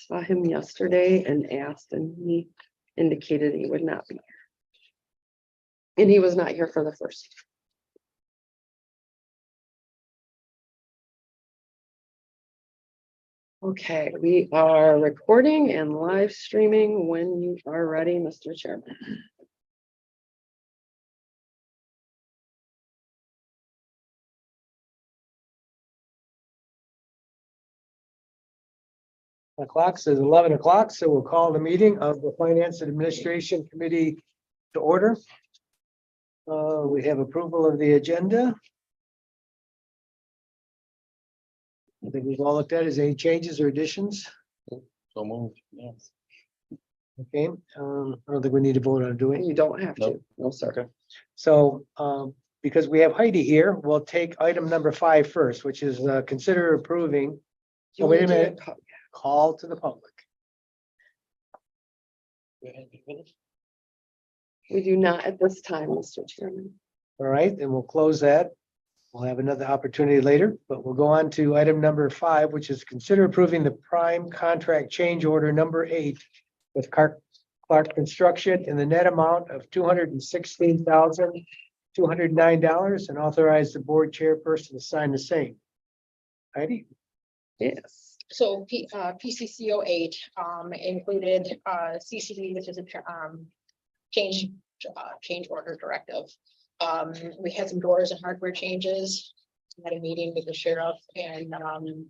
saw him yesterday and asked, and he indicated he would not be here. And he was not here for the first. Okay, we are recording and live streaming when you are ready, Mr. Chairman. The clock says 11 o'clock, so we'll call the meeting of the Finance and Administration Committee to order. We have approval of the agenda. I think we've all looked at it. Is there any changes or additions? So moved, yes. Okay, I don't think we need to vote on doing. You don't have to. Nope. No, sir. Okay. So, because we have Heidi here, we'll take item number 5 first, which is consider approving. You Oh, wait a wanna do minute. Call to the public. We do not at this time, Mr. Chairman. All right, then we'll close that. We'll have another opportunity later, but we'll go on to item number 5, which is consider approving the prime contract change order number 8 with Clark Construction in the net amount of $216,209 and authorize the board chairperson to sign the same. Heidi? Yes. So PCCO 8 included CCD, which is a change order directive. We had some doors and hardware changes. We had a meeting with the sheriff and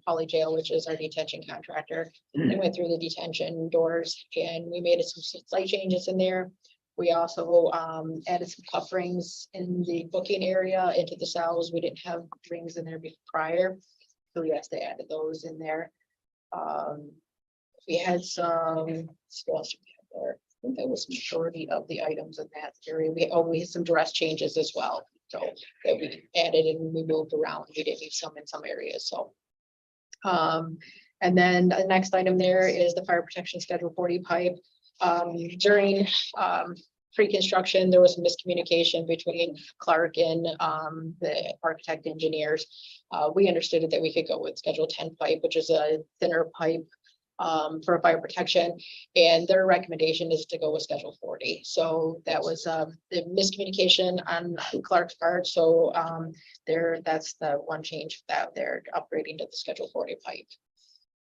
Holly Jail, which is our detention contractor. We went through the detention doors and we made some slight changes in there. We also added some cuff rings in the booking area into the cells. We didn't have rings in there prior. So yes, they added those in there. We had some, what else did we have there? I think that was majority of the items in that area. We had some dress changes as well. So that we added and we moved around. We did need some in some areas, so. And then the next item there is the fire protection schedule 40 pipe. During pre-construction, there was miscommunication between Clark and the architect engineers. We understood that we could go with schedule 10 pipe, which is a thinner pipe for fire protection, and their recommendation is to go with schedule 40. So that was the miscommunication on Clark's part. So that's the one change that they're upgrading to the schedule 40 pipe.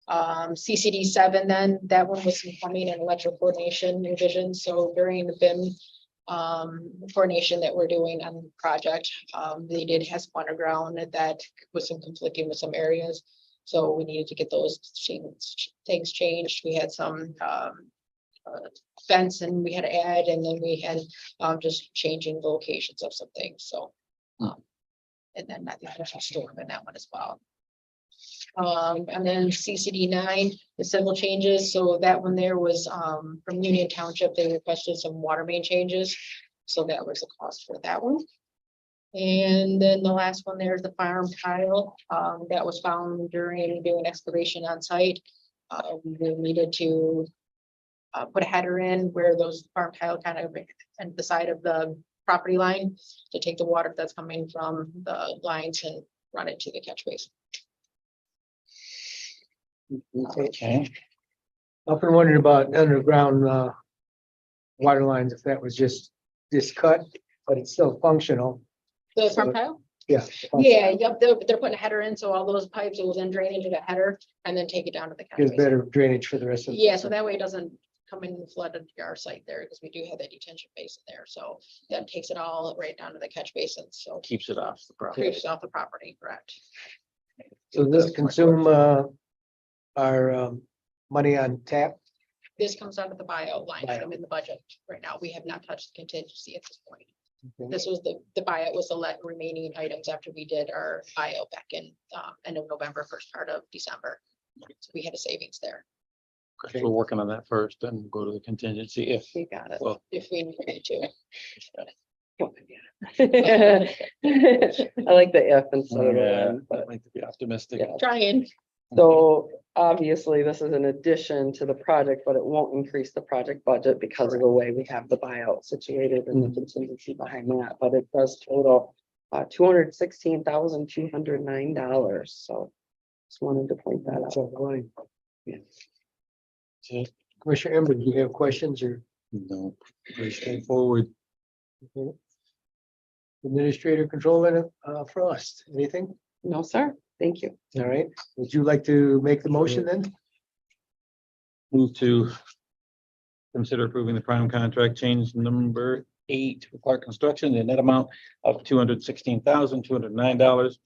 CCD 7, then that one was some plumbing and electrical coordination revisions. So during the BIM coordination that we're doing on the project, they did have some underground that was some conflicting with some areas. So we needed to get those things changed. We had some fence and we had to add, and then we had just changing the locations of some things. So, and then I think there's a storm in that one as well. And then CCD 9, the civil changes. So that one there was from Union Township. They requested some water main changes. So that was the cost for that one. And then the last one there is the farm tile that was found during doing excavation on site. We needed to put a header in where those farm tile kind of at the side of the property line to take the water that's coming from the lines and run it to the catch basin. Okay. I've been wondering about underground water lines, if that was just cut, but it's still functional. The farm tile? Yeah. Yeah, yep, they're putting a header in, so all those pipes will then drain into the header and then take it down to the catch Gives basin. better drainage for the rest of. Yeah, so that way it doesn't come in and flood into our site there, because we do have that detention basin there, so that takes it all right down to the catch basin, so. Keeps it off the property. Creeps off the property, correct? So this consume our money on tap. This comes out of the buyout line item in the budget right now. We have not touched the contingency at this point. Okay. This was the buyout was the remaining items after we did our buyout back in end of November, first part of December. So we had a savings there Okay, we're working on that first, then go to the contingency if, You got it. well, if we needed to. I like the if instead of the yeah, when, I'd but like to be optimistic. Yeah. Trying. so obviously this is an addition to the project, but it won't increase the project budget because of the way we have the buyout situated and the contingency behind that, but it does total $216,209. So just wanted to point that out. So, money. Commissioner Ember, do you have questions or No, pretty straightforward. Administrator Controller Frost, anything? No, sir. Thank you. All right, would you like to make the motion then? Move to consider approving the prime contract change number 8 for Clark Construction, the net amount of $216,209.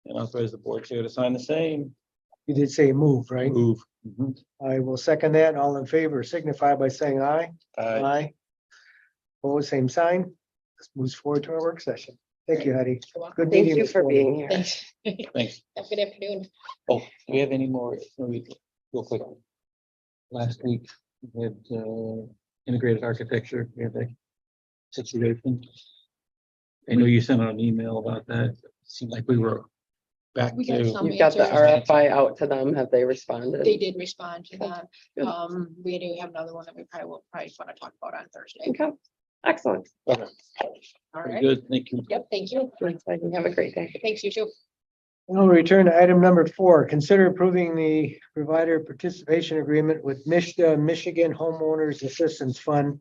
And authorize the board chair to sign the same. You did say move, right? Move. Mhm. I will second that. All in favor signify by saying aye. Aye. Opposed, same sign. This moves forward to our work session. Thank you, Heidi. Good Thank meeting you this for morning. being here. Thanks. Thanks. Have a good afternoon. Oh, do we have any more, maybe real quick? Last week, we had integrated architecture, we had that situation. I know you sent out an email about that. Seemed like we were back We got to. some You've got the answers. RFI out to them. Have they responded? They did respond to that. Good. We do have another one that we probably want to talk about on Thursday. Okay, excellent. Okay, All pretty right. good, thank you. Yep, thank you. Thanks, Megan. Have a great day. Thanks, you too. We'll return to item number 4. Consider approving the provider participation agreement with Michigan Homeowners Assistance Fund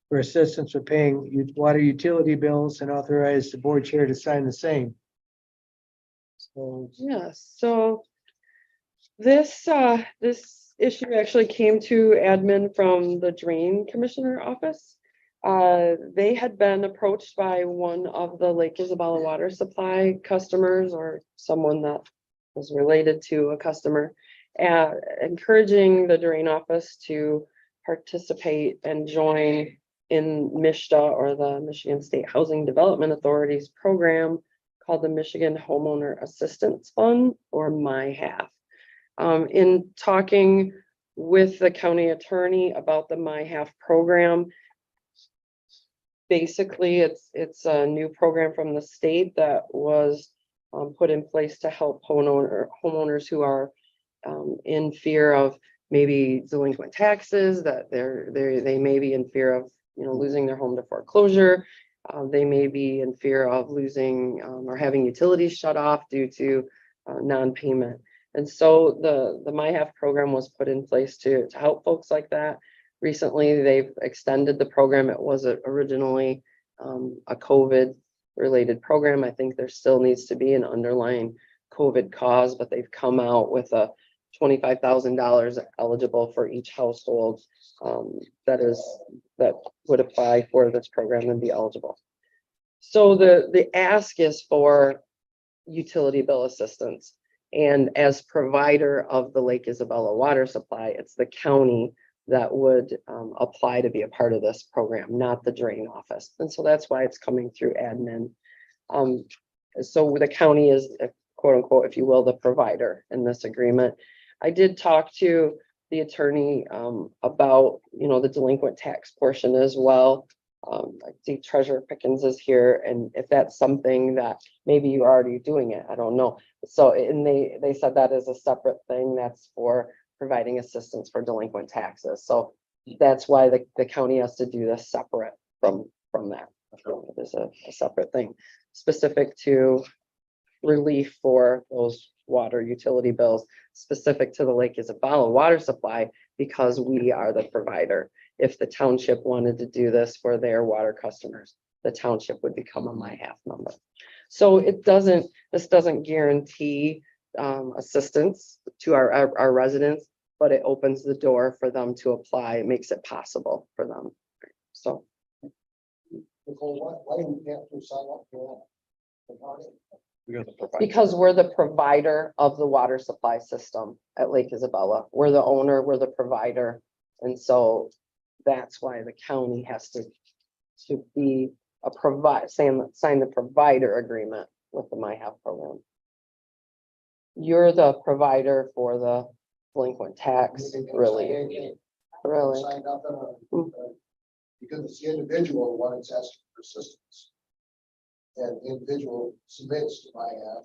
for assistance with paying water utility bills and authorize the board chair to sign the same. So Yeah, so this issue actually came to admin from the Drain Commissioner Office. They had been approached by one of the Lake Isabella water supply customers or someone that was related to a customer, encouraging the Drain office to participate and join in MISTA, or the Michigan State Housing Development Authority's program called the Michigan Homeowner Assistance Fund, or MyHalf. In talking with the county attorney about the MyHalf program, basically it's a new program from the state that was put in place to help homeowners who are in fear of maybe delinquent taxes, that they may be in fear of, losing their home to foreclosure. They may be in fear of losing or having utilities shut off due to non-payment. And so the MyHalf program was put in place to help folks like that. Recently, they've extended the program. It was originally a COVID related program. I think there still needs to be an underlying COVID cause, but they've come out with a $25,000 eligible for each household that would apply for this program and be eligible. So the ask is for utility bill assistance. And as provider of the Lake Isabella water supply, it's the county that would apply to be a part of this program, not the Drain office. And so that's why it's coming through admin. So the county is, quote unquote, if you will, the provider in this agreement. I did talk to the attorney about, the delinquent tax portion as well. I see Treasurer Pickens is here, and if that's something that maybe you're already doing it, I don't know. So, and they said that is a separate thing that's for providing assistance for delinquent taxes. So that's why the county has to do this separate from that. It is a separate thing specific to relief for those water utility bills, specific to the Lake Isabella water supply, because we are the provider. If the township wanted to do this for their water customers, the township would become a MyHalf member. So this doesn't guarantee assistance to our residents, but it opens the door for them to apply. It makes it possible for them. So. Why do we have to sign up for that? Because we're the provider of the water supply system at Lake Isabella. We're the owner, we're the provider. And so that's why the county has to be sign the provider agreement with the MyHalf program. You're the provider for the delinquent tax, really. Really. Sign up, because it's the individual one that's asking for assistance. And the individual submits to MyHalf,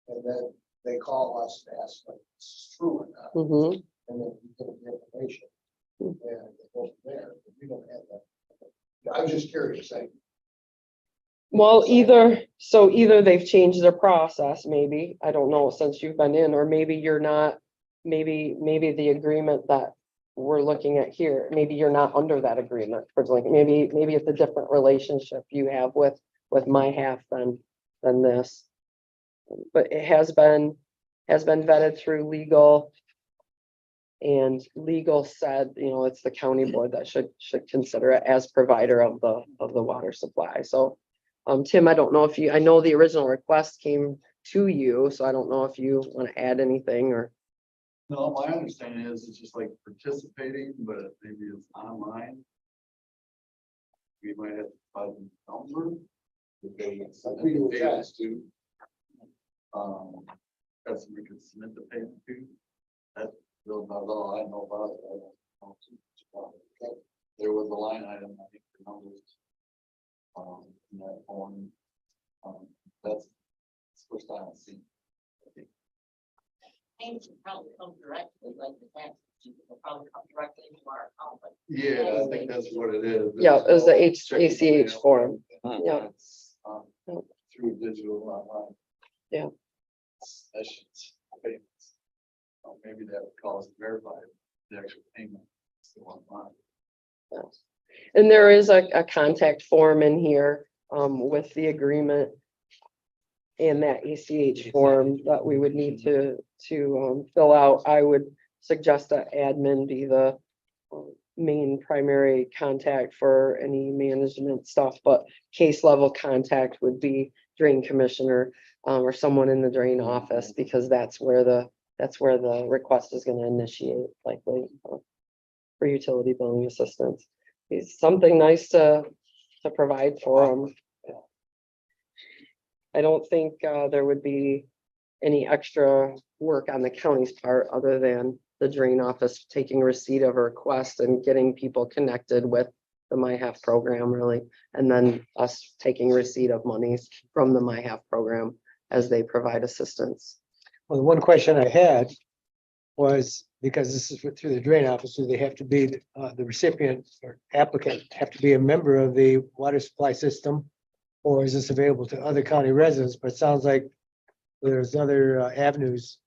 and then they call us and ask if it's true or not, Mhm. and then we get the information. And it goes from there, but we don't have that. I was just curious, Well, either they've changed their process, maybe, I don't know, since you've been in, or maybe you're not, maybe the agreement that we're looking at here, maybe you're not under that agreement for Lincoln. Maybe it's a different relationship you have with my half than this. But it has been vetted through legal. And legal said, it's the county board that should consider it as provider of the water supply. So, Tim, I don't know if I know the original request came to you, so I don't know if you want to add anything or. No, my understanding is it's just like participating, but maybe it's online. We might have to provide them a number. If they Like we do with submit the gas. to. That's we could submit the payment to. That's really about all I know about it. I don't know too much about it. There was a line item, I think the numbers. In that form. That's the first time I've seen. Payments will probably come directly, like the tax, will probably come directly into our account, but Yeah, I think that's what it is. Yeah, it was the Checking ACH mail. form. Yeah. Um, Through digital online. Yeah. Sessions, payments. Maybe that would cause verify the actual payment. Still online. And there is a contact form in here, with the agreement. And that ACH form that we would need to fill out. I would suggest that admin be the main primary contact for any management stuff, but case level contact would be drain commissioner, or someone in the drain office, because that's where the request is gonna initiate likely, for utility billing assistance. It's something nice to provide for them. I don't think there would be any extra work on the county's part other than the drain office taking receipt of a request and getting people connected with the MyHalf program really. And then us taking receipt of monies from the MyHalf program as they provide assistance. Well, the one question I had was, because this is through the drain office, do they have to be, the recipient or applicant have to be a member of the water supply system? Or is this available to other county residents? But it sounds like there's other avenues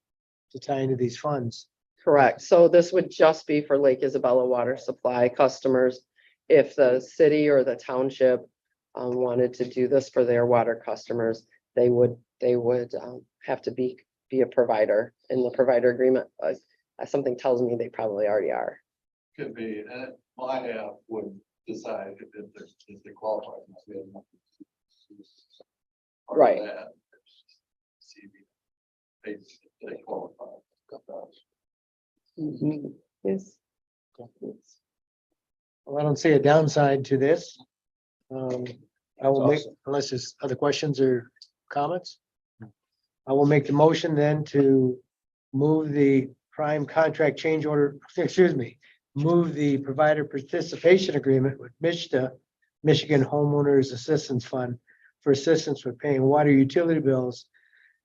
to tie into these funds. Correct. So this would just be for Lake Isabella water supply customers. If the city or the township wanted to do this for their water customers, they would have to be a provider in the provider agreement. Something tells me they probably already are. Could be, and my app would decide if they qualify. Right. See, they qualify. Yes. Well, I don't see a downside to this. I will make, unless there's other questions or comments. I will make the motion then to move the prime contract change order, move the provider participation agreement with MISTA, Michigan Homeowners Assistance Fund, for assistance with paying water utility bills,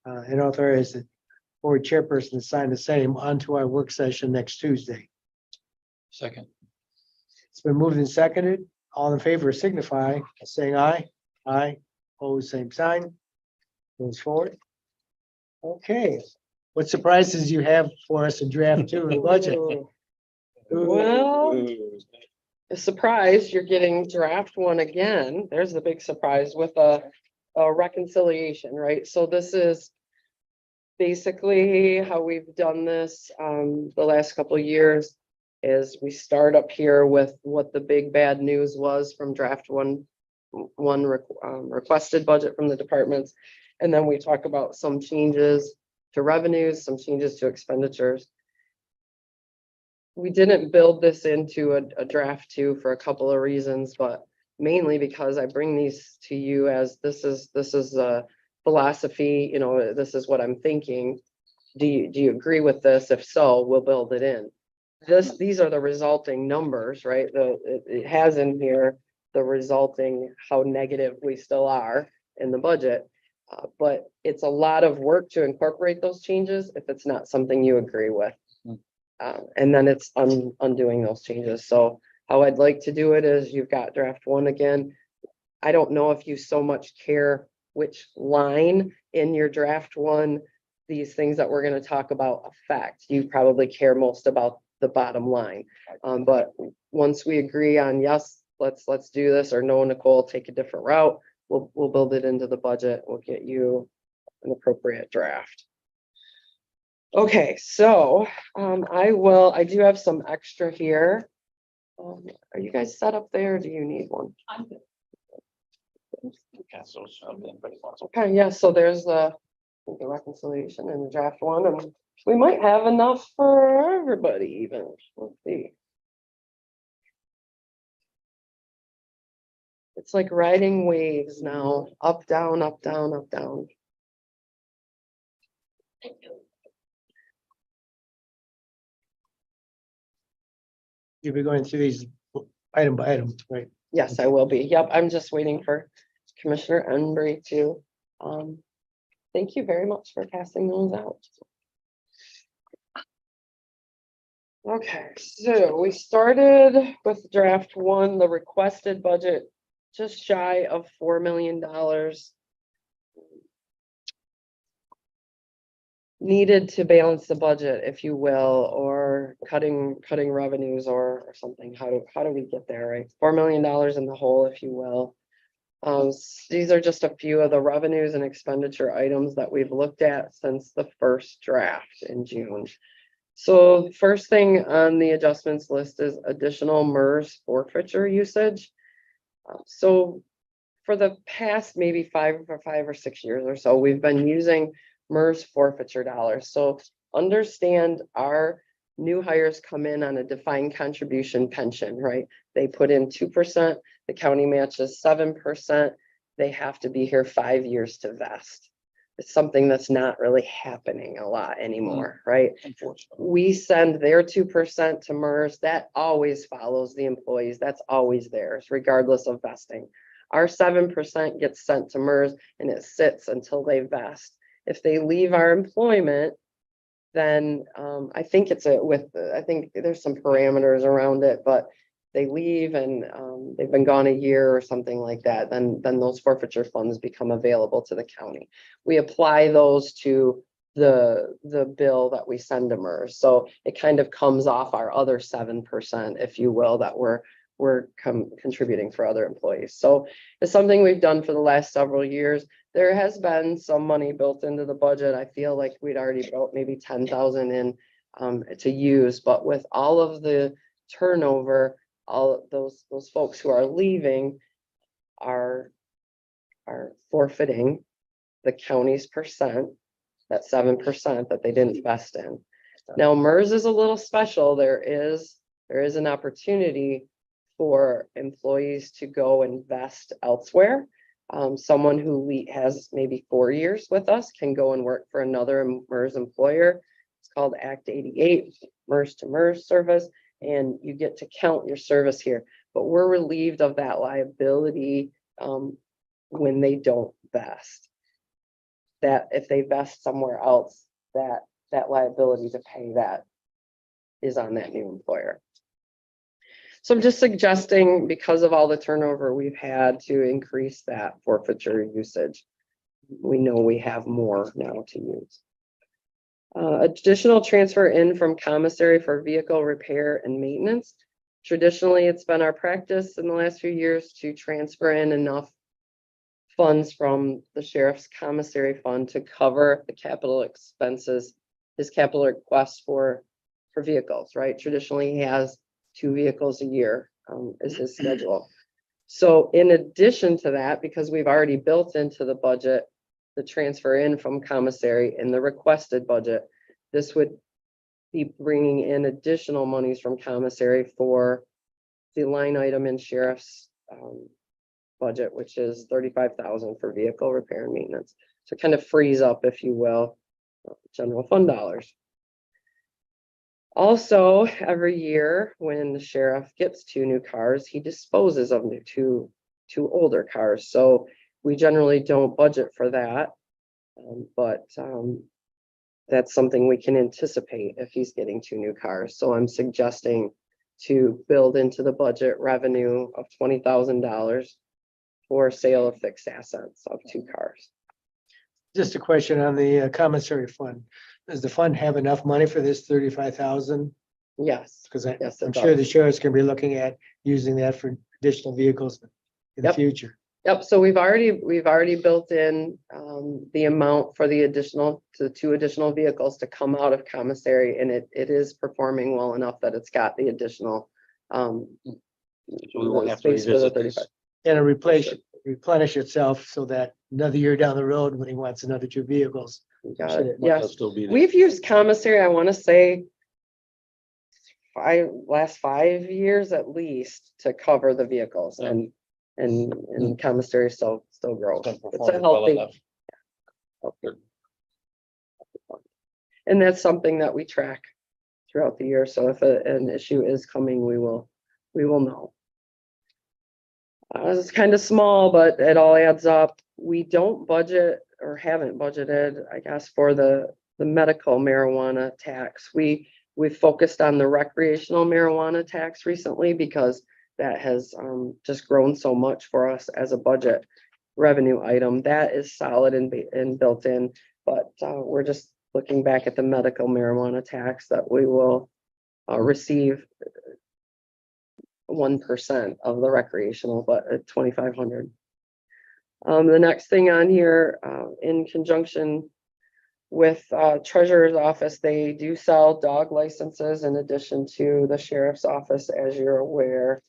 and authorize the board chairperson to sign the same onto our work session next Tuesday. Second. It's been moved and seconded. All in favor signify by saying aye. Aye. Opposed, same sign. Goes forward. Okay. What surprises you have for us in draft 2 of the budget? Well, a surprise, you're getting draft 1 again. There's the big surprise with a reconciliation, right? So this is basically how we've done this the last couple of years, is we start up here with what the big bad news was from draft one requested budget from the departments. And then we talk about some changes to revenues, some changes to expenditures. We didn't build this into a draft 2 for a couple of reasons, but mainly because I bring these to you as this is a philosophy, this is what I'm thinking. Do you agree with this? If so, we'll build it in. These are the resulting numbers, right? It has in here the resulting how negative we still are in the budget. But it's a lot of work to incorporate those changes if it's not something you agree with. And then it's undoing those changes. So how I'd like to do it is you've got draft 1 again. I don't know if you so much care which line in your draft 1 these things that we're going to talk about affect. You probably care most about the bottom line. But once we agree on, yes, let's do this, or no, Nicole, take a different route, we'll build it into the budget. We'll get you an appropriate draft. Okay, so, I do have some extra here. Are you guys set up there? Or do you need one? I'm good. Okay, yeah, so there's the reconciliation and the draft one, and we might have enough for everybody even. Let's see. It's like riding waves now, up, down, up, down, up, down. Thank you. You'll be going through these item by item, right? Yes, I will be. Yep, I'm just waiting for Commissioner Embry to, thank you very much for passing those out. Okay, so we started with draft one, the requested budget, just shy of $4 million. Needed to balance the budget, if you will, or cutting revenues or something. How do we get there, right? $4 million in the hole, if you will. These are just a few of the revenues and expenditure items that we've looked at since the first draft in June. So first thing on the adjustments list is additional MERS forfeiture usage. So for the past maybe 5 or 6 years or so, we've been using MERS forfeiture dollars. So understand our new hires come in on a defined contribution pension, right? They put in 2%, the county matches 7%. They have to be here 5 years to vest. It's something that's not really happening a lot anymore, right? Unfortunately. We send their 2% to MERS. That always follows the employees. That's always theirs, regardless of vesting. Our 7% gets sent to MERS and it sits until they vest. If they leave our employment, then I think I think there's some parameters around it, but they leave and they've been gone a year or something like that, then those forfeiture funds become available to the county. We apply those to the bill that we send to MERS. So it kind of comes off our other 7%, if you will, that we're contributing for other employees. So it's something we've done for the last several years. There has been some money built into the budget. I feel like we'd already built maybe 10,000 in to use, but with all of the turnover, all of those folks who are leaving are forfeiting the county's percent, that 7% that they didn't invest in. Now MERS is a little special. There is an opportunity for employees to go invest elsewhere. Someone who has maybe 4 years with us can go and work for another MERS employer. It's called Act 88, MERS to MERS service, and you get to count your service here. But we're relieved of that liability when they don't vest. That if they vest somewhere else, that liability to pay that is on that new employer. So I'm just suggesting, because of all the turnover we've had, to increase that forfeiture usage. We know we have more now to use. Additional transfer in from commissary for vehicle repair and maintenance. Traditionally, it's been our practice in the last few years to transfer in enough funds from the sheriff's commissary fund to cover the capital expenses, his capital requests for vehicles, right? Traditionally, he has 2 vehicles a year is his schedule. So in addition to that, because we've already built into the budget the transfer in from commissary in the requested budget, this would be bringing in additional monies from commissary for the line item in sheriff's budget, which is 35,000 for vehicle repair and maintenance. So it kind of frees up, if you will, general fund dollars. Also, every year when the sheriff gets 2 new cars, he disposes of two older cars. So we generally don't budget for that, but that's something we can anticipate if he's getting 2 new cars. So I'm suggesting to build into the budget revenue of $20,000 for sale of fixed assets of 2 cars. Just a question on the commissary fund. Does the fund have enough money for this 35,000 Yes, Because Yes, it I'm sure the does. sheriff's gonna be looking at using that for additional vehicles in the Yep. future. yep. So we've already built in the amount for the two additional vehicles to come out of commissary, and it is performing well enough that it's got the additional So we won't have to space for the revisit this. 35. And replenish itself so that another year down the road, when he wants another two vehicles. Got Should it. it- They'll Yes, still be there. we've used commissary, I want to say last 5 years at least to cover the vehicles Yeah. and commissary still grows. Been It's a performing well healthy. enough. healthy- And that's something that we track throughout the year. So if an issue is coming, we will know. It's kind of small, but it all adds up. We don't budget or haven't budgeted, I guess, for the medical marijuana tax. We've focused on the recreational marijuana tax recently because that has just grown so much for us as a budget revenue item. That is solid and built in, but we're just looking back at the medical marijuana tax that we will receive 1% of the recreational, but at 2,500. The next thing on here, in conjunction with treasurer's office, they do sell dog licenses in addition to the sheriff's office, as you're aware.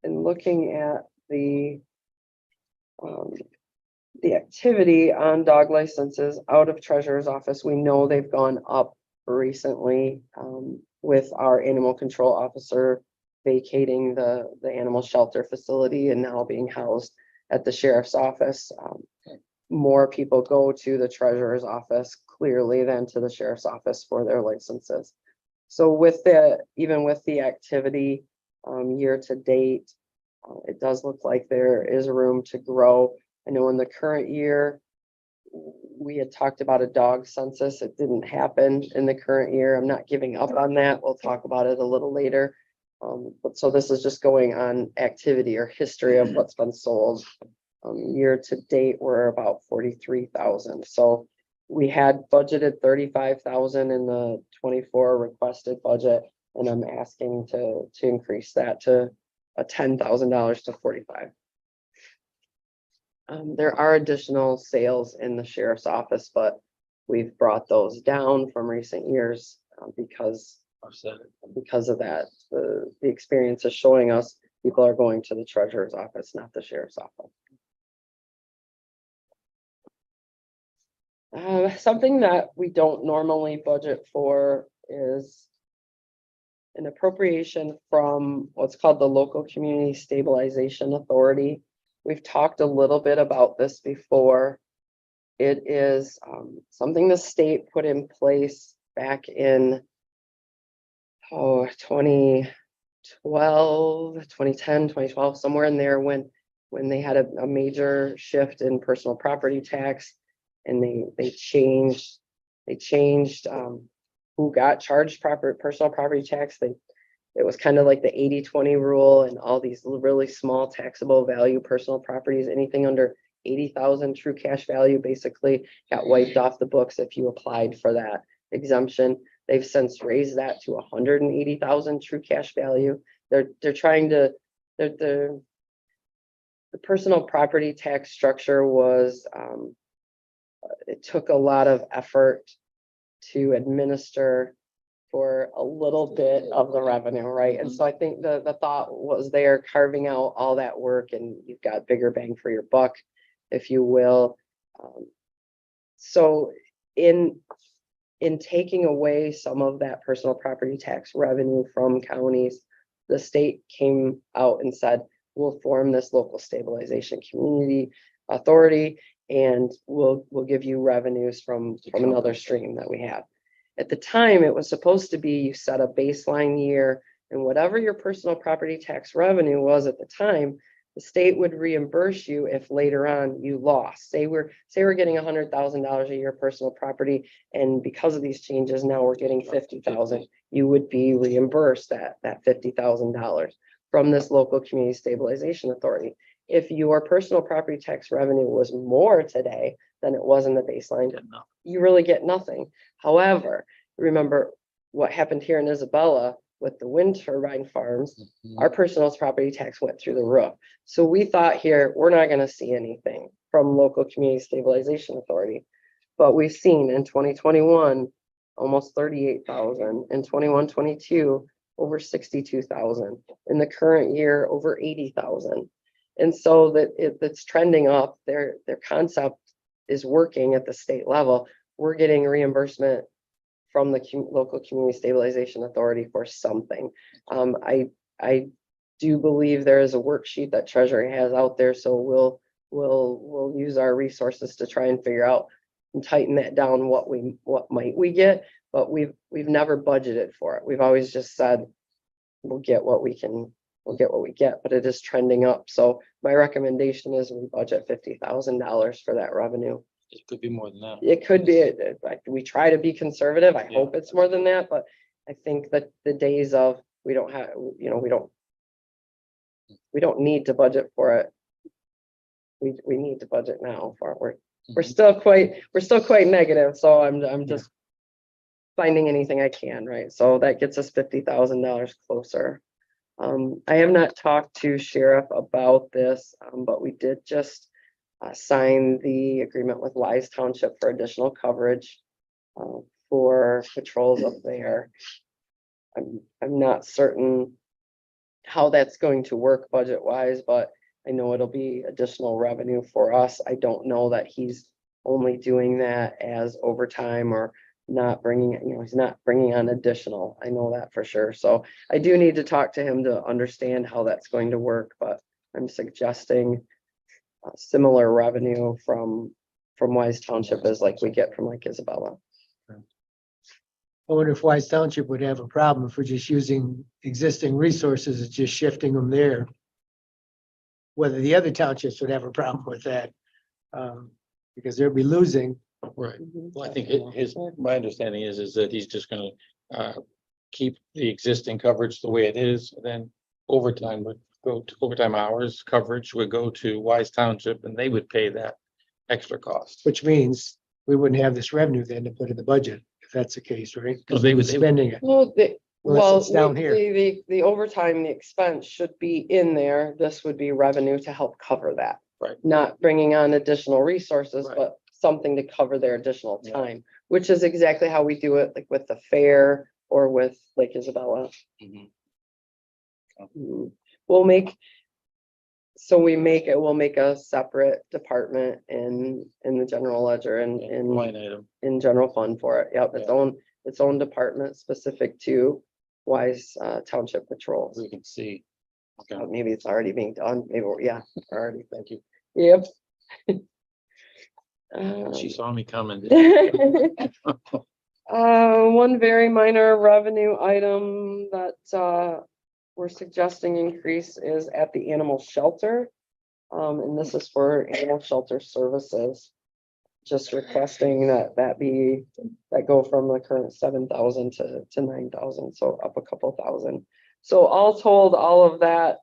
And looking at the activity on dog licenses out of treasurer's office, we know they've gone up recently with our animal control officer vacating the animal shelter facility and now being housed at the sheriff's office. More people go to the treasurer's office clearly than to the sheriff's office for their licenses. So even with the activity year to date, it does look like there is room to grow. I know in the current year, we had talked about a dog census. It didn't happen in the current year. I'm not giving up on that. We'll talk about it a little later. But so this is just going on activity or history of what's been sold. Year to date, we're about 43,000. So we had budgeted 35,000 in the 24 requested budget, and I'm asking to increase that to $10,000 to 45. There are additional sales in the sheriff's office, but we've brought those down from recent years because of that. The experience is showing us people are going to the treasurer's office, not the sheriff's office. Something that we don't normally budget for is an appropriation from what's called the Local Community Stabilization Authority. We've talked a little bit about this before. It is something the state put in place back in 2012, 2010, 2012, somewhere in there when they had a major shift in personal property tax, and they changed who got charged personal property tax. It was kind of like the 80-20 rule, and all these really small taxable value personal properties, anything under 80,000 true cash value basically got wiped off the books if you applied for that exemption. They've since raised that to 180,000 true cash value. They're trying to, the personal property tax structure was, it took a lot of effort to administer for a little bit of the revenue, right? And so I think the thought was they're carving out all that work and you've got bigger bang for your buck, if you will. So in taking away some of that personal property tax revenue from counties, the state came out and said, we'll form this local stabilization community authority, and we'll give you revenues from another stream that we have. At the time, it was supposed to be you set a baseline year, and whatever your personal property tax revenue was at the time, the state would reimburse you if later on you lost. Say we're getting $100,000 a year personal property, and because of these changes, now we're getting 50,000. You would be reimbursed that $50,000 from this local community stabilization authority. If your personal property tax revenue was more today than it was in the baseline, you really get nothing. However, remember, what happened here in Isabella with the wind turbine farms, our personal property tax went through the roof. So we thought here, we're not gonna see anything from local community stabilization authority. But we've seen in 2021, almost 38,000, in 21-22, over 62,000, in the current year, over 80,000. And so it's trending up, their concept is working at the state level. We're getting reimbursement from the local community stabilization authority for something. I do believe there is a worksheet that Treasury has out there, so we'll use our resources to try and figure out and tighten that down, what might we get, but we've never budgeted for it. We've always just said, we'll get what we get, but it is trending up. So my recommendation is we budget $50,000 for that revenue. It could be more than that. It could be, like, we try to be conservative. I Yeah. hope it's more than that, but I think that the days of, we don't have, we don't need to budget for it. We need to budget now for it. We're still quite negative, so I'm just finding anything I can, right? So that gets us $50,000 closer. I have not talked to Sheriff about this, but we did just sign the agreement with Wise Township for additional coverage for patrols up there. I'm not certain how that's going to work budget wise, but I know it'll be additional revenue for us. I don't know that he's only doing that as overtime or not bringing, he's not bringing on additional. I know that for sure. So I do need to talk to him to understand how that's going to work, but I'm suggesting similar revenue from Wise Township as like we get from like Isabella. I wonder if Wise Township would have a problem if we're just using existing resources and just shifting them there. Whether the other townships would have a problem with that. Because they'll be losing. Right. Well, I think my understanding is that he's just gonna keep the existing coverage the way it is, and then overtime would go to overtime hours, coverage would go to Wise Township, and they would pay that extra cost. Which means we wouldn't have this revenue then to put in the budget, if that's the case, right? Well, Because they they were would- spending it. Well, Unless it's down here. the overtime, the expense should be in there. This would be revenue to help cover that. Right. Not bringing on additional resources, Right. but something to cover their additional Yeah. time, which is exactly how we do it, like with the fair or with Lake Isabella. Mhm. We'll make a separate department in the general ledger and Line item. in general fund for it. Yep, its own department specific to Wise Township patrols. We can see. Okay. Maybe it's already being done. Maybe, we're already. Thank you. Yep. She saw me coming. One very minor revenue item that we're suggesting increase is at the animal shelter. And this is for animal shelter services. Just requesting that go from the current 7,000 to 9,000, so up a couple thousand. So all told, all of that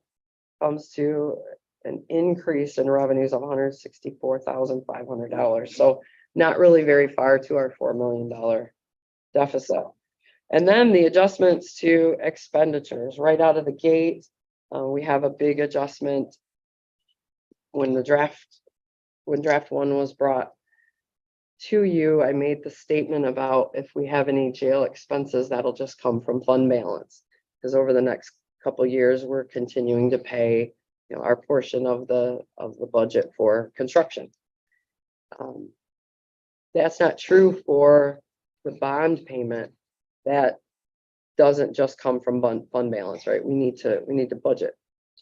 comes to an increase in revenues of $164,500. So not really very far to our $4 million deficit. And then the adjustments to expenditures right out of the gate. We have a big adjustment when draft one was brought to you. I made the statement about if we have any jail expenses, that'll just come from fund balance. Because over the next couple of years, we're continuing to pay, our portion of the budget for construction. That's not true for the bond payment. That doesn't just come from fund balance, right? We need to budget.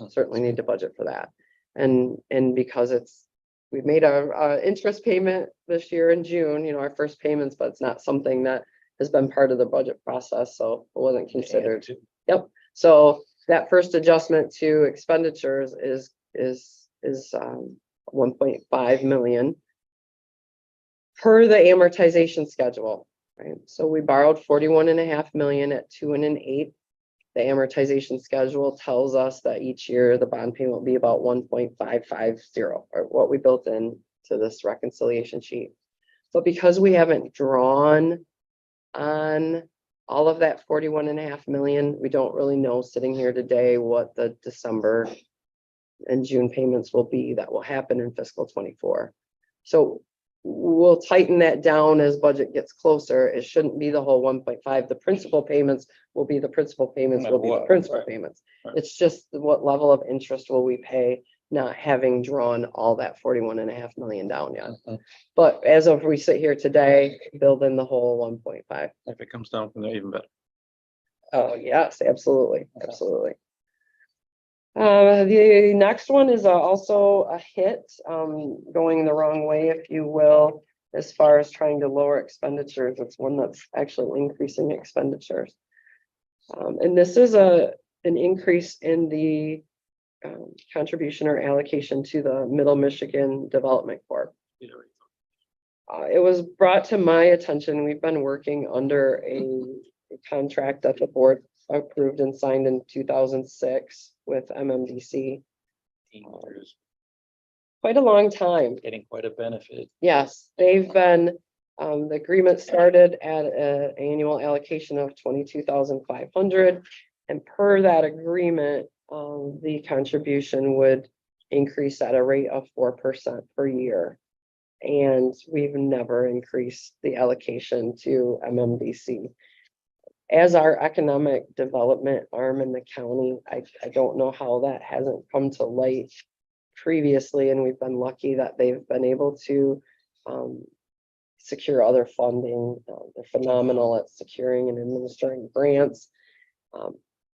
Certainly need to budget for that. And because we've made our interest payment this year in June, our first payments, but it's not something that has been part of the budget process, so it wasn't considered. Yep. So that first adjustment to expenditures is 1.5 million per the amortization schedule, right? So we borrowed 41.5 million at 2 1/8. The amortization schedule tells us that each year the bond payment will be about 1.550, or what we built in to this reconciliation sheet. But because we haven't drawn on all of that 41.5 million, we don't really know sitting here today what the December and June payments will be that will happen in fiscal 24. So we'll tighten that down as budget gets closer. It shouldn't be the whole 1.5. The principal payments will be the principal payments No will matter be the what, principal right. payments. Right. It's just what level of interest will we pay, not having drawn all that 41.5 million down yet. But as of we sit here today, build in the whole 1.5. If it comes down from there, even better. Oh, yes, absolutely, absolutely. The next one is also a hit, going the wrong way, if you will, as far as trying to lower expenditures. It's one that's actually increasing expenditures. And this is an increase in the contribution or allocation to the Middle Michigan Development Corp. It was brought to my attention, we've been working under a contract that the board approved and signed in 2006 with MMDC. Quite a long time. Getting quite a benefit. Yes, they've been, the agreement started at an annual allocation of 22,500. And per that agreement, the contribution would increase at a rate of 4% per year. And we've never increased the allocation to MMDC. As our economic development arm in the county, I don't know how that hasn't come to light previously, and we've been lucky that they've been able to secure other funding. They're phenomenal at securing and administering grants.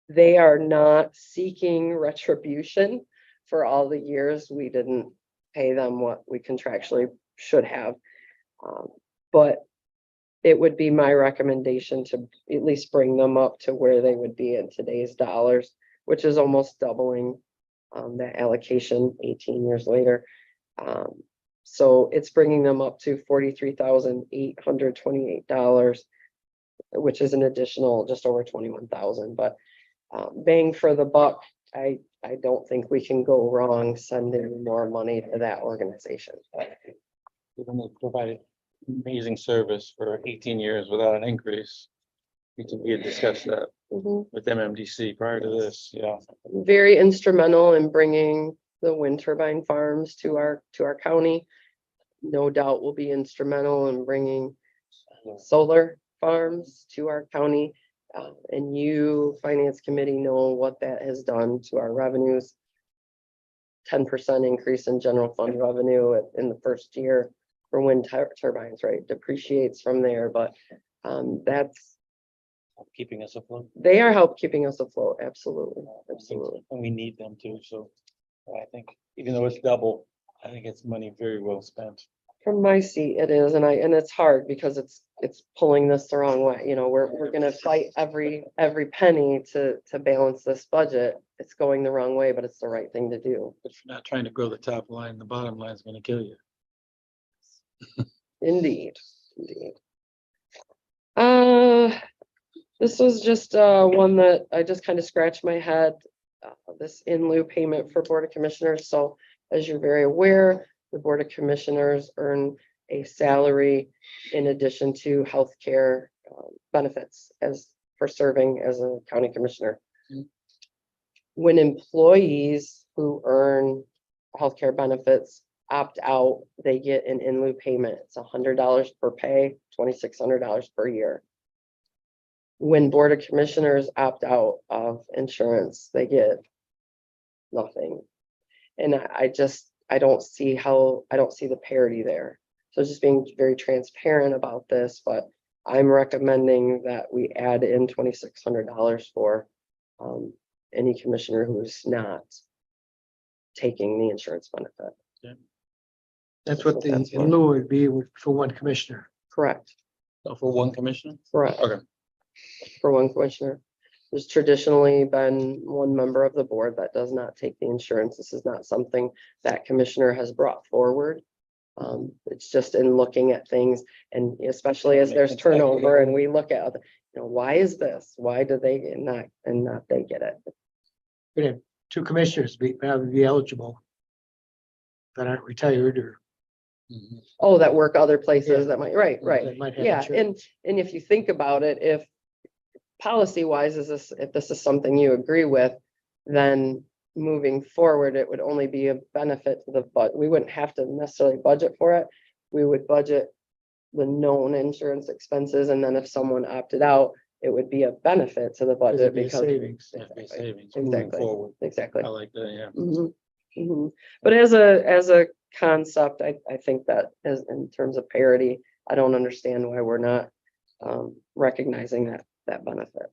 They are not seeking retribution for all the years we didn't pay them what we contractually should have. But it would be my recommendation to at least bring them up to where they would be in today's dollars, which is almost doubling that allocation 18 years later. So it's bringing them up to $43,828, which is an additional just over 21,000. But bang for the buck, I don't think we can go wrong sending more money to that organization. Even though they provided amazing service for 18 years without an increase. We had discussed that Mhm. with MMDC prior to this, yeah. Very instrumental in bringing the wind turbine farms to our county. No doubt will be instrumental in bringing solar farms to our county. And you, Finance Committee, know what that has done to our revenues. 10% increase in general fund revenue in the first year for wind turbines, right? Depreciates from there, but that's, Keeping us afloat, they are help keeping us afloat. Absolutely, absolutely. and we need them too, so I think even though it's double, I think it's money very well spent. From my seat, it is, and it's hard because it's pulling this the wrong way. You know, we're gonna fight every penny to balance this budget. It's going the wrong way, but it's the right thing to do. If you're not trying to grow the top line, the bottom line is gonna kill you. Indeed, indeed. This was just one that I just kind of scratched my head. This in lieu payment for Board of Commissioners. So as you're very aware, the Board of Commissioners earn a salary in addition to healthcare benefits as for serving as a county commissioner. When employees who earn healthcare benefits opt out, they get an in lieu payment. It's $100 per pay, $2,600 per year. When Board of Commissioners opt out of insurance, they get nothing. And I don't see the parity there. So just being very transparent about this, but I'm recommending that we add in $2,600 for any commissioner who's not taking the insurance benefit. That's what the That's in what- lieu would be for one commissioner. Correct, So for one commissioner? correct. Okay. For one commissioner. There's traditionally been one member of the board that does not take the insurance. This is not something that commissioner has brought forward. It's just in looking at things, and especially as there's turnover and we look at, why is this? Why do they not they get it? We'd have two commissioners be eligible that aren't retired or Oh, that work other places Yeah. that might, right. that might have Yeah, insurance. and if you think about it, if policy wise, if this is something you agree with, then moving forward, it would only be a benefit to the, but we wouldn't have to necessarily budget for it. We would budget the known insurance expenses, and then if someone opted out, it would be a benefit to the It'd budget be a because. savings. That'd be Exactly. savings moving Exactly. forward. Exactly. I like that, yeah. Mhm, mhm. But as a concept, I think that as in terms of parity, I don't understand why we're not recognizing that benefit.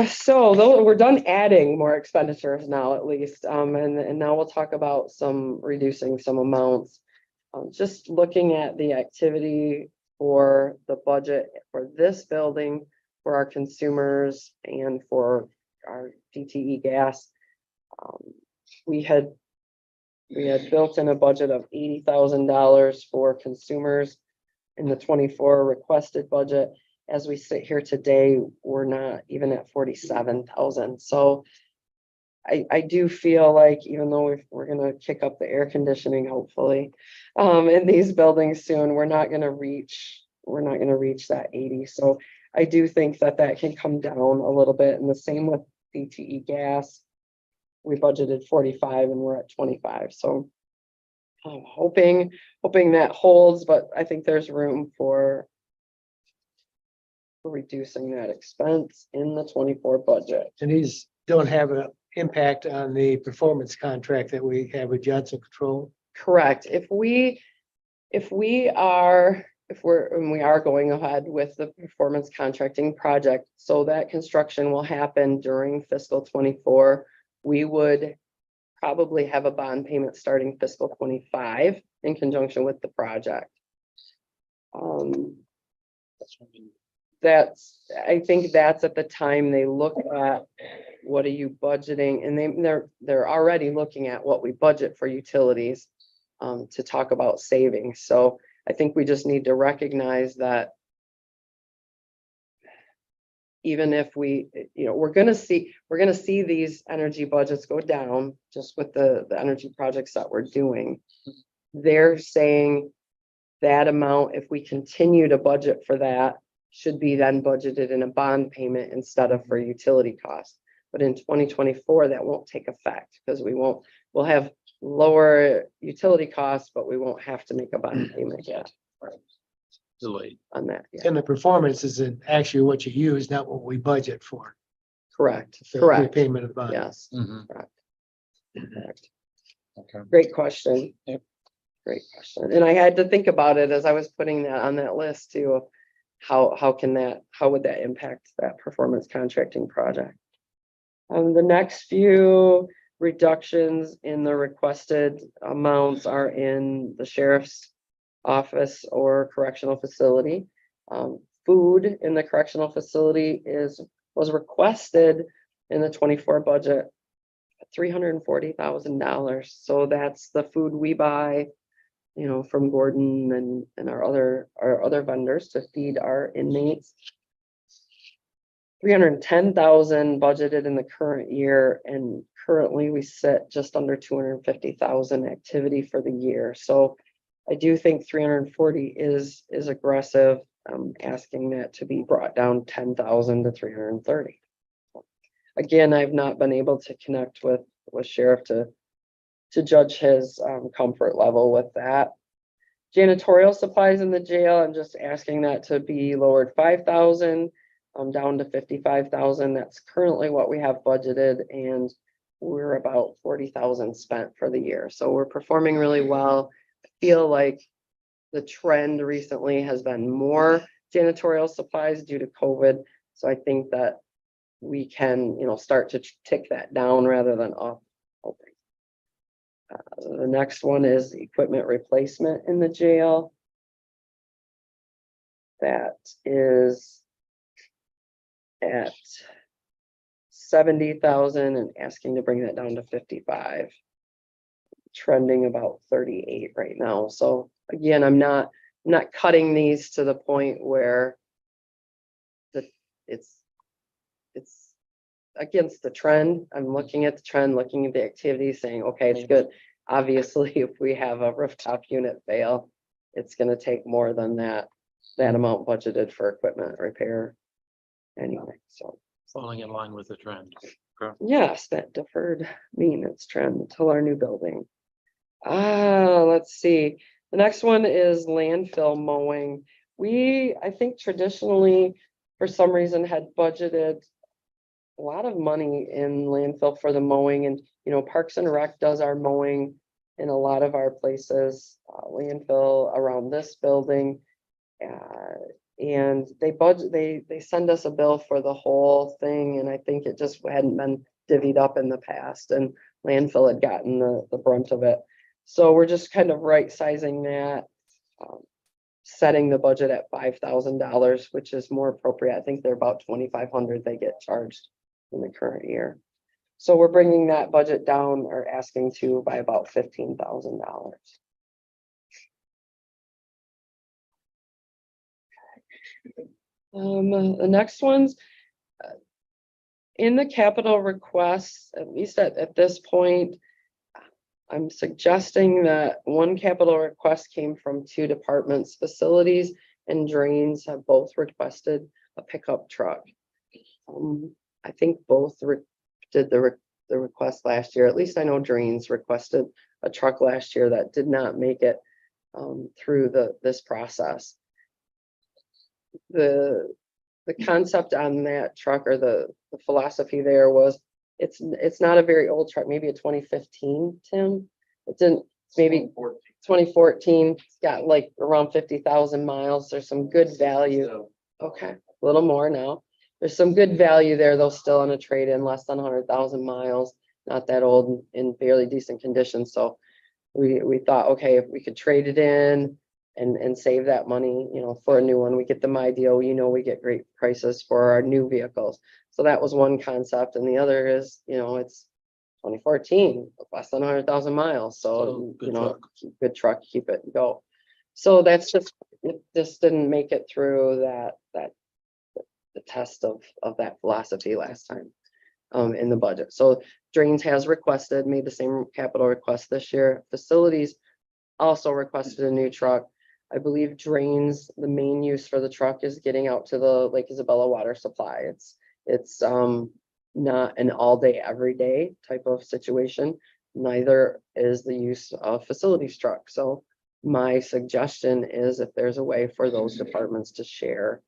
So though we're done adding more expenditures now at least, and now we'll talk about some reducing some amounts. Just looking at the activity for the budget for this building, for our consumers and for our DTE gas. We had built in a budget of $80,000 for consumers in the 24 requested budget. As we sit here today, we're not even at 47,000. So I do feel like even though we're gonna kick up the air conditioning, hopefully, in these buildings soon, we're not gonna reach that 80. So I do think that can come down a little bit, and the same with DTE gas. We budgeted 45 and we're at 25. So I'm hoping that holds, but I think there's room for reducing that expense in the 24 budget. And these don't have an impact on the performance contract that we have with Johnson Control. Correct. If we are going ahead with the performance contracting project, so that construction will happen during fiscal 24, we would probably have a bond payment starting fiscal 25 in conjunction with the project. I think that's at the time they look at what are you budgeting, and they're already looking at what we budget for utilities to talk about savings. So I think we just need to recognize that even if we're gonna see these energy budgets go down just with the energy projects that we're doing. They're saying that amount, if we continue to budget for that, should be then budgeted in a bond payment instead of for utility costs. But in 2024, that won't take effect because we'll have lower utility costs, but we won't have to make a bond payment yet Delayed. on that. Yeah. And the performance is actually what you use, not what we budget for. Correct. The Correct. repayment of the bond. Yes. Mhm. Correct. Okay. Great question. Yep. Great question. And I had to think about it as I was putting that on that list too, of how would that impact that performance contracting project? The next few reductions in the requested amounts are in the sheriff's office or correctional facility. Food in the correctional facility was requested in the 24 budget, $340,000. So that's the food we buy, from Gordon and our other vendors to feed our inmates. 310,000 budgeted in the current year, and currently we sit just under 250,000 activity for the year. So I do think 340 is aggressive. I'm asking that to be brought down 10,000 to 330. Again, I've not been able to connect with Sheriff to judge his comfort level with that. Janitorial supplies in the jail, I'm just asking that to be lowered 5,000 down to 55,000. That's currently what we have budgeted, and we're about 40,000 spent for the year. So we're performing really well. I feel like the trend recently has been more janitorial supplies due to COVID. So I think that we can, start to tick that down rather than up. The next one is equipment replacement in the jail. That is at 70,000 and asking to bring that down to 55. Trending about 38 right now. So again, I'm not cutting these to the point where it's against the trend. I'm looking at the trend, looking at the activity, saying, okay, it's good. Obviously, if we have a rooftop unit fail, it's going to take more than that that amount budgeted for equipment repair. Anyway, so, Falling in line with the trend. Correct. yes, that deferred maintenance trend until our new building. Let's see, the next one is landfill mowing. I think traditionally, for some reason, had budgeted a lot of money in landfill for the mowing, and, Parks and Rec does our mowing in a lot of our places, landfill around this building. And they send us a bill for the whole thing, and I think it just hadn't been divvied up in the past, and landfill had gotten the brunt of it. So we're just kind of right sizing that, setting the budget at $5,000, which is more appropriate. I think they're about 2,500 they get charged in the current year. So we're bringing that budget down, or asking to, by about $15,000. The next one's in the capital requests, at least at this point, I'm suggesting that one capital request came from two departments. Facilities and drains have both requested a pickup truck. I think both did the request last year. At least I know drains requested a truck last year that did not make it through this process. The concept on that truck, or the philosophy there, was it's not a very old truck, maybe a 2015, Tim. It didn't, maybe 2014, it's got like around 50,000 miles. There's some good value. Okay, a little more now. There's some good value there, though, still on a trade-in, less than 100,000 miles, not that old, in fairly decent condition. So we thought, okay, if we could trade it in and save that money, for a new one, we get the MyDeal, we get great prices for our new vehicles. So that was one concept, and the other is, it's 2014, less than 100,000 miles. So, good truck. good truck, keep it and go. So that's just, it just didn't make it through the test of that philosophy last time in the budget. So drains has made the same capital request this year. Facilities also requested a new truck. I believe drains, the main use for the truck is getting out to the Lake Isabella water supply. It's not an all day, every day type of situation. Neither is the use of facilities truck. So my suggestion is, if there's a way for those departments to share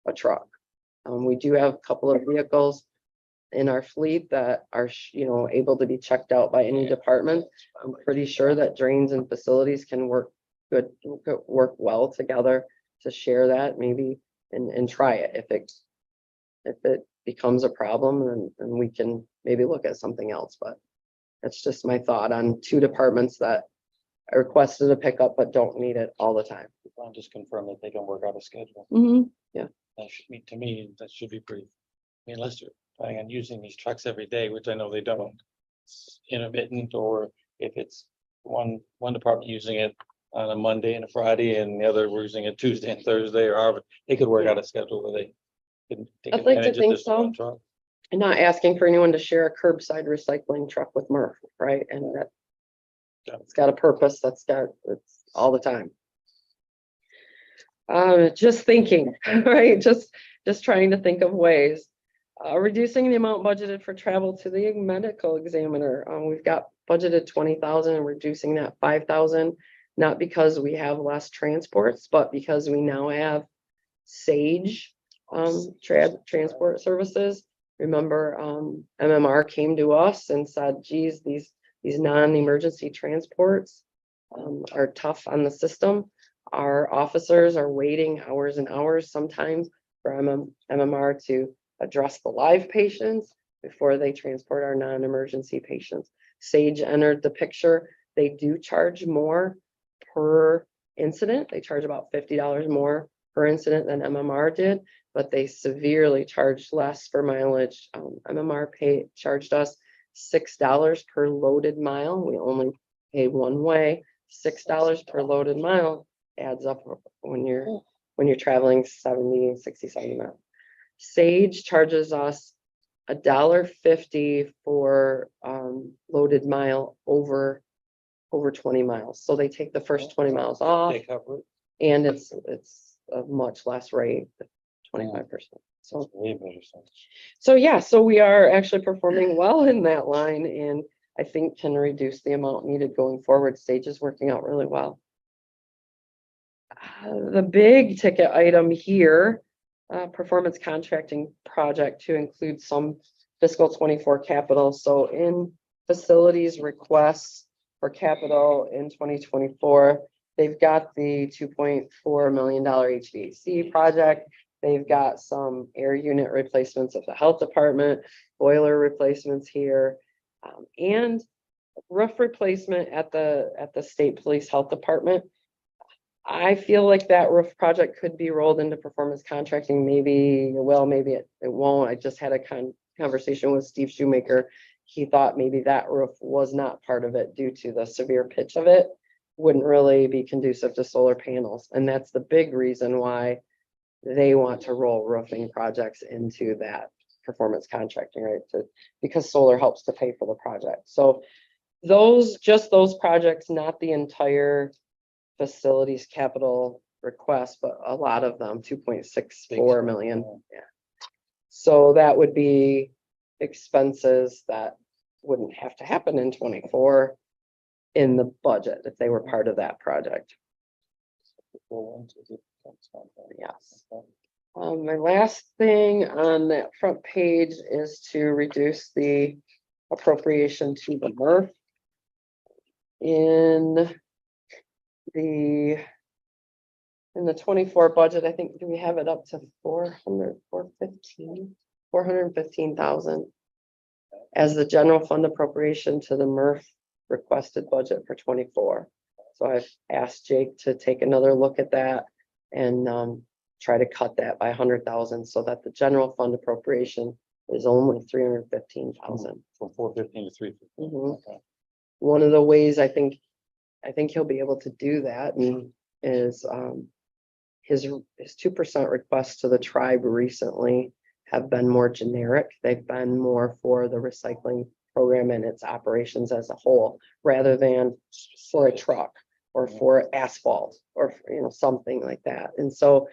a truck. We do have a couple of vehicles in our fleet that are, able to be checked out by any department. I'm pretty sure that drains and facilities can work well together to share that, maybe, and try it. If it becomes a problem, then we can maybe look at something else. But that's just my thought on two departments that I requested a pickup but don't need it all the time. I'll just confirm that they don't work out a schedule. That should be, to me, that should be pretty, unless you're planning on using these trucks every day, which I know they don't. It's intermittent, or if it's one department using it on a Monday and a Friday, and the other we're using it Tuesday and Thursday, or however, they could work out a schedule where they can take I'd like to advantage of think this one so. truck. And not asking for anyone to share a curbside recycling truck with Murph, right? And that it's got a purpose, it's all the time. Just thinking, right? Just trying to think of ways. Reducing the amount budgeted for travel to the medical examiner. We've got budgeted 20,000 and reducing that 5,000, not because we have less transports, but because we now have Sage transport services. Remember, MMR came to us and said, geez, these non-emergency transports are tough on the system. Our officers are waiting hours and hours sometimes for MMR to address the live patients before they transport our non-emergency patients. Sage entered the picture. They do charge more per incident. They charge about $50 more per incident than MMR did, but they severely charged less for mileage. MMR charged us $6 per loaded mile. We only pay one way. $6 per loaded mile adds up when you're traveling 70, 60, 70 miles. Sage charges us $1.50 for loaded mile over 20 miles. So they take the first 20 miles off, They cover it. and it's a much less rate, 25%. So, Way better sense. so yeah, so we are actually performing well in that line and I think can reduce the amount needed going forward. Stage is working out really well. The big ticket item here, performance contracting project to include some fiscal 24 capital. So in facilities requests for capital in 2024, they've got the $2.4 million HVAC project. They've got some air unit replacements at the health department, boiler replacements here, and roof replacement at the state police health department. I feel like that roof project could be rolled into performance contracting, maybe, well, maybe it won't. I just had a conversation with Steve Shoemaker. He thought maybe that roof was not part of it due to the severe pitch of it. Wouldn't really be conducive to solar panels. And that's the big reason why they want to roll roofing projects into that performance contracting, right? Because solar helps to pay for the project. So just those projects, not the entire facilities capital request, but a lot of them, 2.64 million. Yeah. So that would be expenses that wouldn't have to happen in 24 in the budget if they were part of that project. Yes. My last thing on that front page is to reduce the appropriation to the MRF. In the 24 budget, I think, do we have it up to 415,000 as the general fund appropriation to the MRF requested budget for 24. So I've asked Jake to take another look at that and try to cut that by 100,000 so that the general fund appropriation is only 315,000. From 415 to 315. Mhm. Okay. One of the ways I think he'll be able to do that and is his 2% requests to the tribe recently have been more generic. They've been more for the recycling program and its operations as a whole, rather than for a truck or for asphalt or, something like that. And so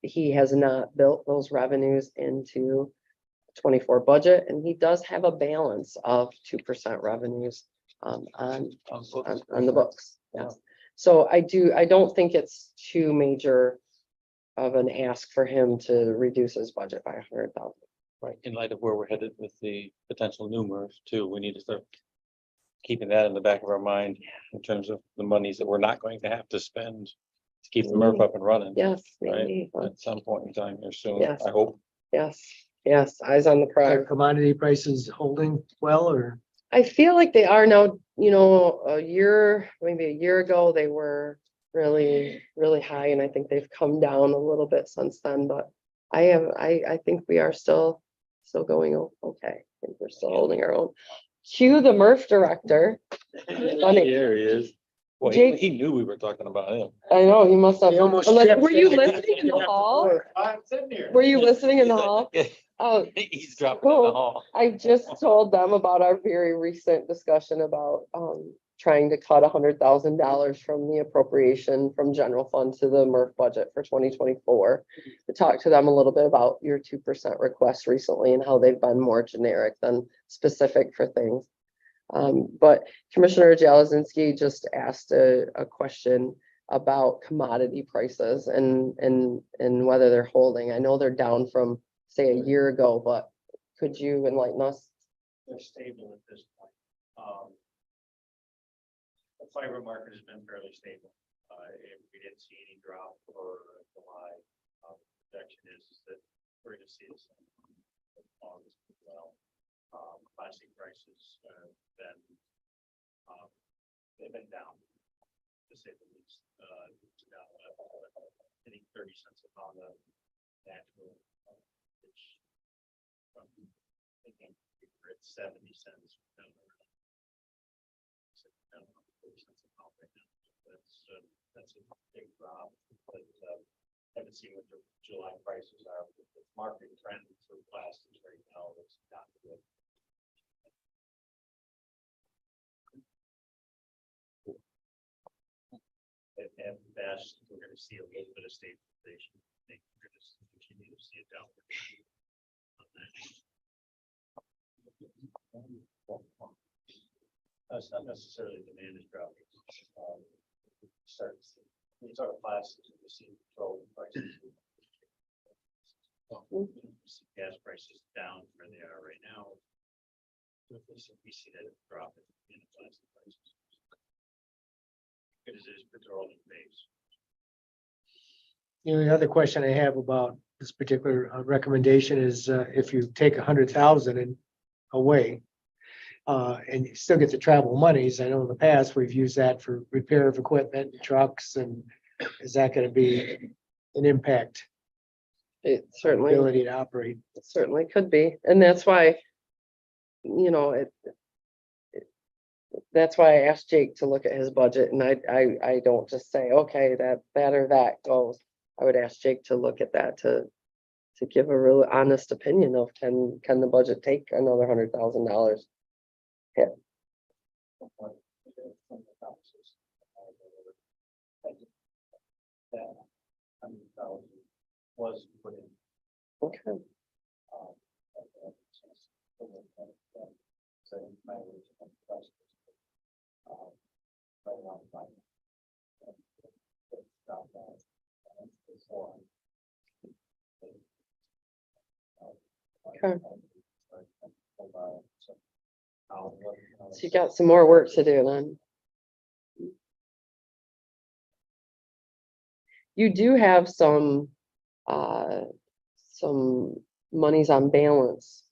he has not built those revenues into 24 budget, and he does have a balance of 2% revenues on the books. Yeah. So I don't think it's too major of an ask for him to reduce his budget by 100,000. Right, in light of where we're headed with the potential new MRF too, we need to start keeping that in the back of our mind in terms of the monies that we're not going to have to spend to keep the MRF up and running. Yes, Right, maybe. at some point in time here soon, Yes. I hope. Yes, eyes on the Are prize. commodity prices holding well or? I feel like they are now, maybe a year ago, they were really, really high, and I think they've come down a little bit since then, but I think we are still going okay. I think we're still holding our own. Cue the MRF director. Funny. Here he is. Well, Jake- he knew we were talking about him. I know, he must have. He almost I'm like, tripped. were you listening in the hall? I'm sitting here. Were you listening in the hall? Oh, He's dropping in the Cool. hall. I just told them about our very recent discussion about trying to cut $100,000 from the appropriation from general fund to the MRF budget for 2024. To talk to them a little bit about your 2% requests recently and how they've been more generic than specific for things. But Commissioner Jalazinski just asked a question about commodity prices and whether they're holding. I know they're down from, say, a year ago, but could you enlighten us? They're stable at this point. The fiber market has been fairly stable. And we didn't see any drop for July. Projection is that we're gonna see this in August as well. Plastic prices then they've been down, to say the least. It's down, I think 30 cents a pound of natural, which I think we're at 70 cents. 40 cents a pound right now. That's a big drop, but haven't seen what the July prices are. The market trend for plastics right now is not good. At best, we're gonna to see a little bit of stabilization. I think we're gonna continue to see it downward. That's not necessarily demand is dropping. Start, when you talk plastics, you see petrol prices. Gas prices down where they are right now. We see that drop in plastic prices. It is petroleum based. The only other question I have about this particular recommendation is if you take 100,000 and away. And you still get the travel monies. I know in the past, we've used that for repair of equipment, trucks, and is that gonna be an impact? It certainly. Ability to operate? It certainly could be, and that's why, you know, that's why I asked Jake to look at his budget, and I don't just say, okay, that or that goes. I would ask Jake to look at that to give a really honest opinion of can the budget take another $100,000 hit? Was put in. Okay, okay. So you got some more work to do then. You do have some monies on balance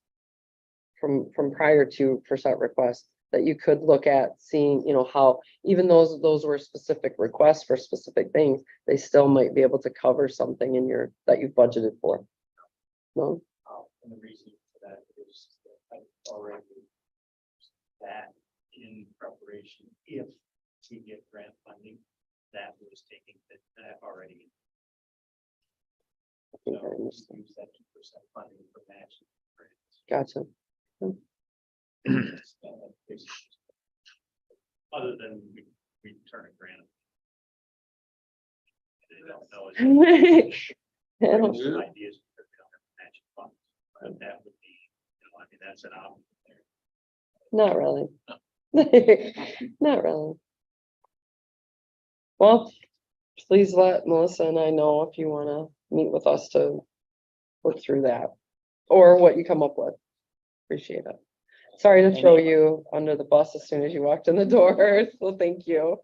from prior to percent requests that you could look at seeing, you know, how even those were specific requests for specific things, they still might be able to cover something in your that you've budgeted for. No? And the reason for that is that I've already that in preparation, if we get grant funding, that was taking that already. I think I So understand. use that 2% funding for matching grants. Gotcha. Other than we turn a grant. They don't know. I don't- Ideas because they don't have matching funds. But that would be, you know, I mean, that's an option there. Not really. Not really. Well, please let Melissa and I know if you wanna meet with us to work through that. Or what you come up with. Appreciate it. Sorry to throw you under the bus as soon as you walked in the door, so thank you.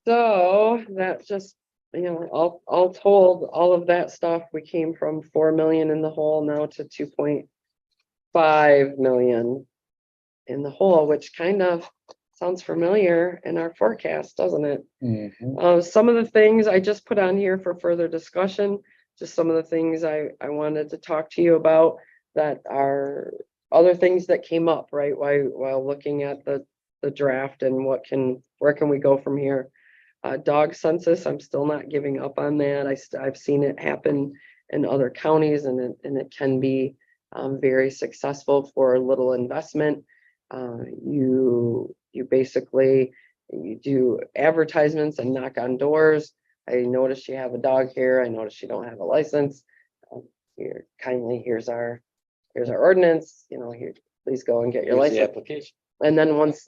So that just, you know, all told, all of that stuff, we came from 4 million in the hole now to 2.5 million in the hole, which kind of sounds familiar in our forecast, doesn't it? Some of the things I just put on here for further discussion, just some of the things I wanted to talk to you about that are other things that came up, right? While looking at the draft and where can we go from here? Dog census, I'm still not giving up on that. I've seen it happen in other counties and it can be very successful for little investment. You basically, you do advertisements and knock on doors. I noticed you have a dog here. I noticed you don't have a license. Here, kindly, here's our ordinance, you know, here, please go and get your Here's the license. application. And then once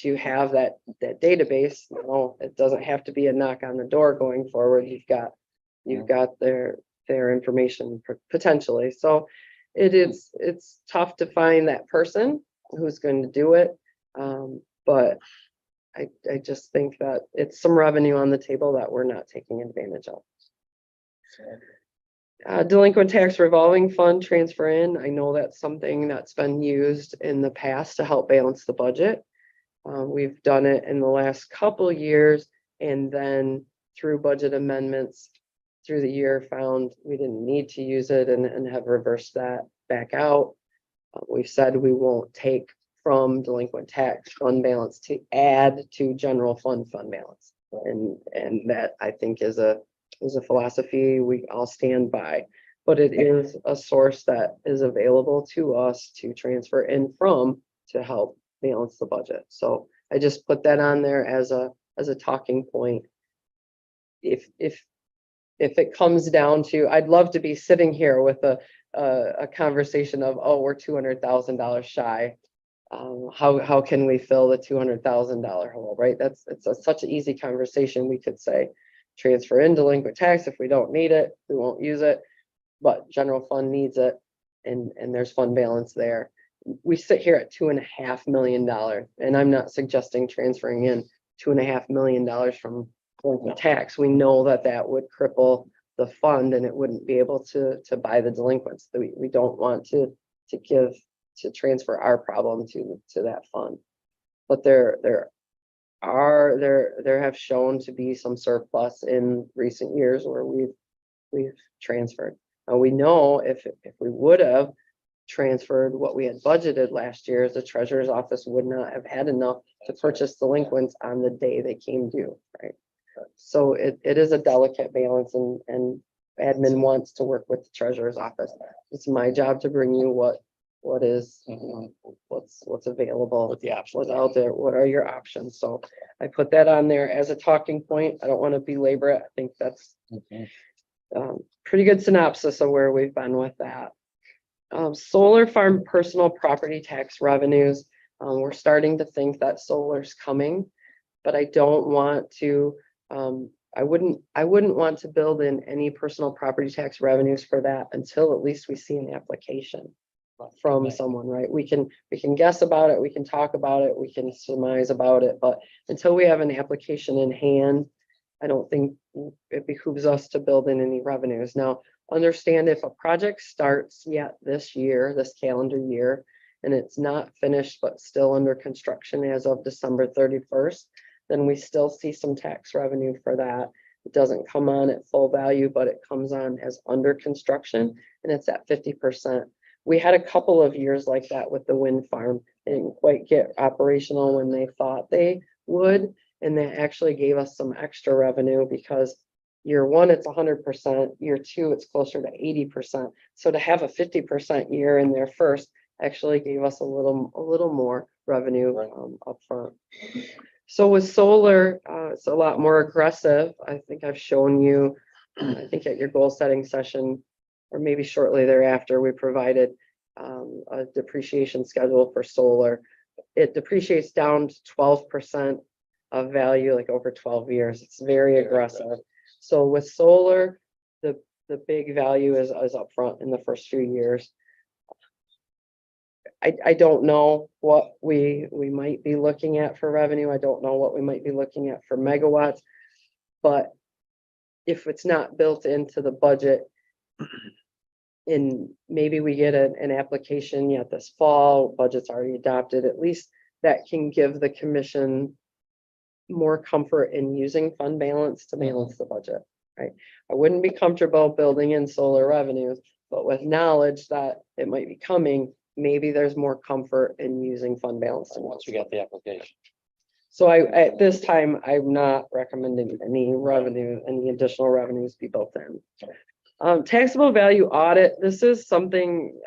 you have that database, you know, it doesn't have to be a knock on the door going forward. You've got their information potentially. So it's tough to find that person who's going to do it. But I just think that it's some revenue on the table that we're not taking advantage of. Delinquent tax revolving fund transfer in. I know that's something that's been used in the past to help balance the budget. We've done it in the last couple years and then through budget amendments through the year found we didn't need to use it and have reversed that back out. We've said we won't take from delinquent tax fund balance to add to general fund balance. And that I think is a philosophy we all stand by, but it is a source that is available to us to transfer in from to help balance the budget. So I just put that on there as a talking point. If it comes down to, I'd love to be sitting here with a conversation of, oh, we're $200,000 shy. How can we fill the $200,000 hole, right? Such an easy conversation. We could say, transfer in delinquent tax. If we don't need it, we won't use it. But general fund needs it, and there's fund balance there. We sit here at $2.5 million, and I'm not suggesting transferring in $2.5 million from delinquent tax. We know that would cripple the fund, and it wouldn't be able to buy the delinquents. We don't want to transfer our problem to that fund. But there have shown to be some surplus in recent years where we've transferred. Now, we know if we would have transferred what we had budgeted last year, the treasurer's office would not have had enough to purchase delinquents on the day they came due, right? So it is a delicate balance, and admin wants to work with the treasurer's office. It's my job to bring you what's available. With the options. What's out there, what are your options? So I put that on there as a talking point. I don't want to belabor it. I think that's Okay. pretty good synopsis of where we've been with that. Solar farm personal property tax revenues. We're starting to think that solar's coming, but I don't want to, I wouldn't want to build in any personal property tax revenues for that until at least we see an application from someone, right? We can guess about it, we can talk about it, we can surmise about it, but until we have an application in hand, I don't think it behooves us to build in any revenues. Now, understand if a project starts yet this year, this calendar year, and it's not finished but still under construction as of December 31st, then we still see some tax revenue for that. It doesn't come on at full value, but it comes on as under construction, and it's at 50%. We had a couple of years like that with the wind farm. They didn't quite get operational when they thought they would, and that actually gave us some extra revenue because year one, it's 100%, year two, it's closer to 80%. So to have a 50% year in there first actually gave us a little more revenue up front. So with solar, it's a lot more aggressive. I think I've shown you, I think at your goal setting session, or maybe shortly thereafter, we provided a depreciation schedule for solar. It depreciates down to 12% of value, like over 12 years. It's very aggressive. So with solar, the big value is upfront in the first few years. I don't know what we might be looking at for revenue. I don't know what we might be looking at for megawatts, but if it's not built into the budget, and maybe we get an application yet this fall, budget's already adopted, at least that can give the commission more comfort in using fund balance to balance the budget, right? I wouldn't be comfortable building in solar revenues, but with knowledge that it might be coming, maybe there's more comfort in using fund balance. Once we get the application. So at this time, I'm not recommending any additional revenues be built in. Taxable value audit, this is something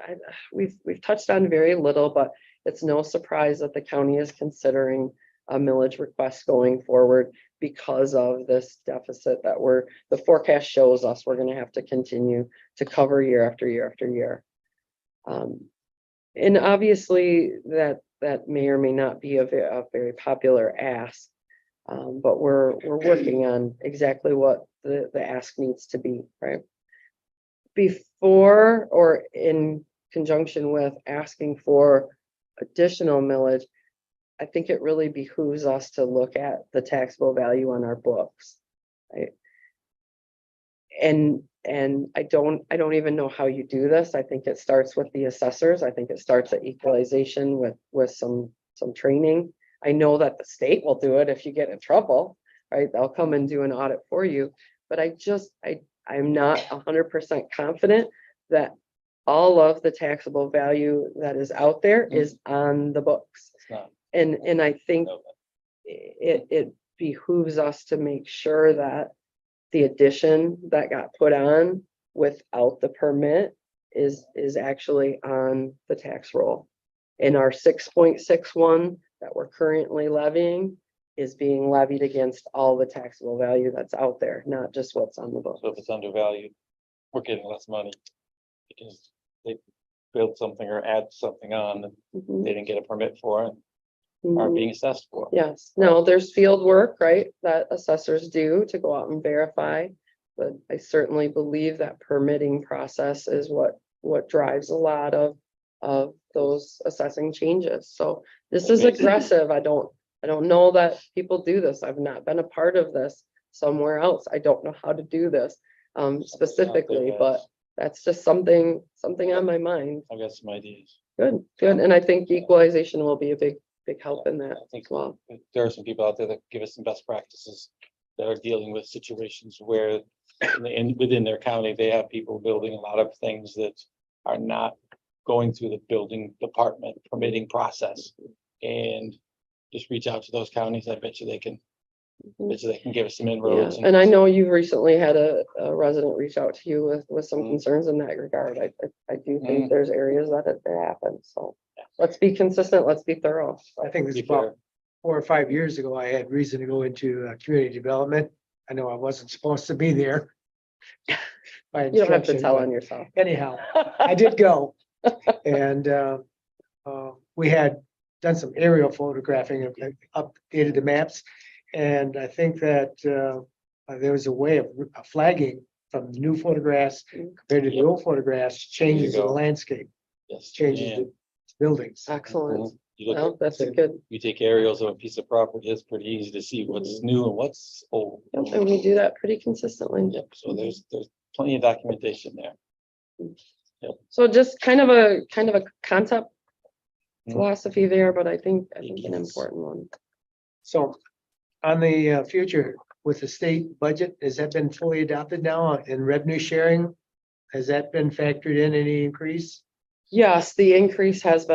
we've touched on very little, but it's no surprise that the county is considering a millage request going forward because of this deficit that the forecast shows us we're going to have to continue to cover year after year after year. And obviously that may or may not be a very popular ask, but we're working on exactly what the ask needs to be, right? Before or in conjunction with asking for additional millage, I think it really behooves us to look at the taxable value on our books, right? And I don't even know how you do this. I think it starts with the assessors. I think it starts at equalization with some training. I know that the state will do it if you get in trouble, right? They'll come and do an audit for you. But I'm not 100% confident that all of the taxable value that is out there is on the books. It's not. And I think it behooves us to make sure that the addition that got put on without the permit is actually on the tax roll. In our 6.61 that we're currently levying is being levied against all the taxable value that's out there, not just what's on the book. So if it's undervalued, we're getting less money. Because they build something or add something on that Mhm, they didn't get a permit for and mhm. aren't being assessed for. Yes, no, there's field work, right, that assessors do to go out and verify. But I certainly believe that permitting process is what drives a lot of those assessing changes. So this is Okay. aggressive. I don't know that people do this. I've not been a part of this somewhere else. I don't know how to do this specifically, but that's just something on my mind. I've got some ideas. Good, good. And I think equalization will be a big help in that I think as well. there are some people out there that give us some best practices that are dealing with situations where within their county, they have people building a lot of things that are not going through the building department permitting process. And just reach out to those counties. I bet you they can give us some Yeah, inroads. and I know you recently had a resident reach out to you with some Mhm. concerns in that regard. I do Mhm. think there's areas that it happens, so. Let's be consistent, let's be thorough. I think Be it's about fair. 4 or 5 years ago, I had reason to go into community development. I know I wasn't supposed to be there. By You don't have to instruction, tell but on yourself. anyhow, I did go. And we had done some aerial photographing of updated the maps. And I think that there was a way of flagging from new photographs compared to the old photographs, changes in the go. landscape, Yes. changes and the buildings. Excellent. You look Well, at, that's a good, you take aerials of a piece of property, it's pretty easy to see what's new and what's old. and we do that pretty consistently. Yep, so there's plenty of documentation there. So just kind of a concept Mhm. philosophy there, but I think an important one. So on the future with the state budget, has that been fully adopted now in revenue sharing? Has that been factored in any increase? Yes, the increase was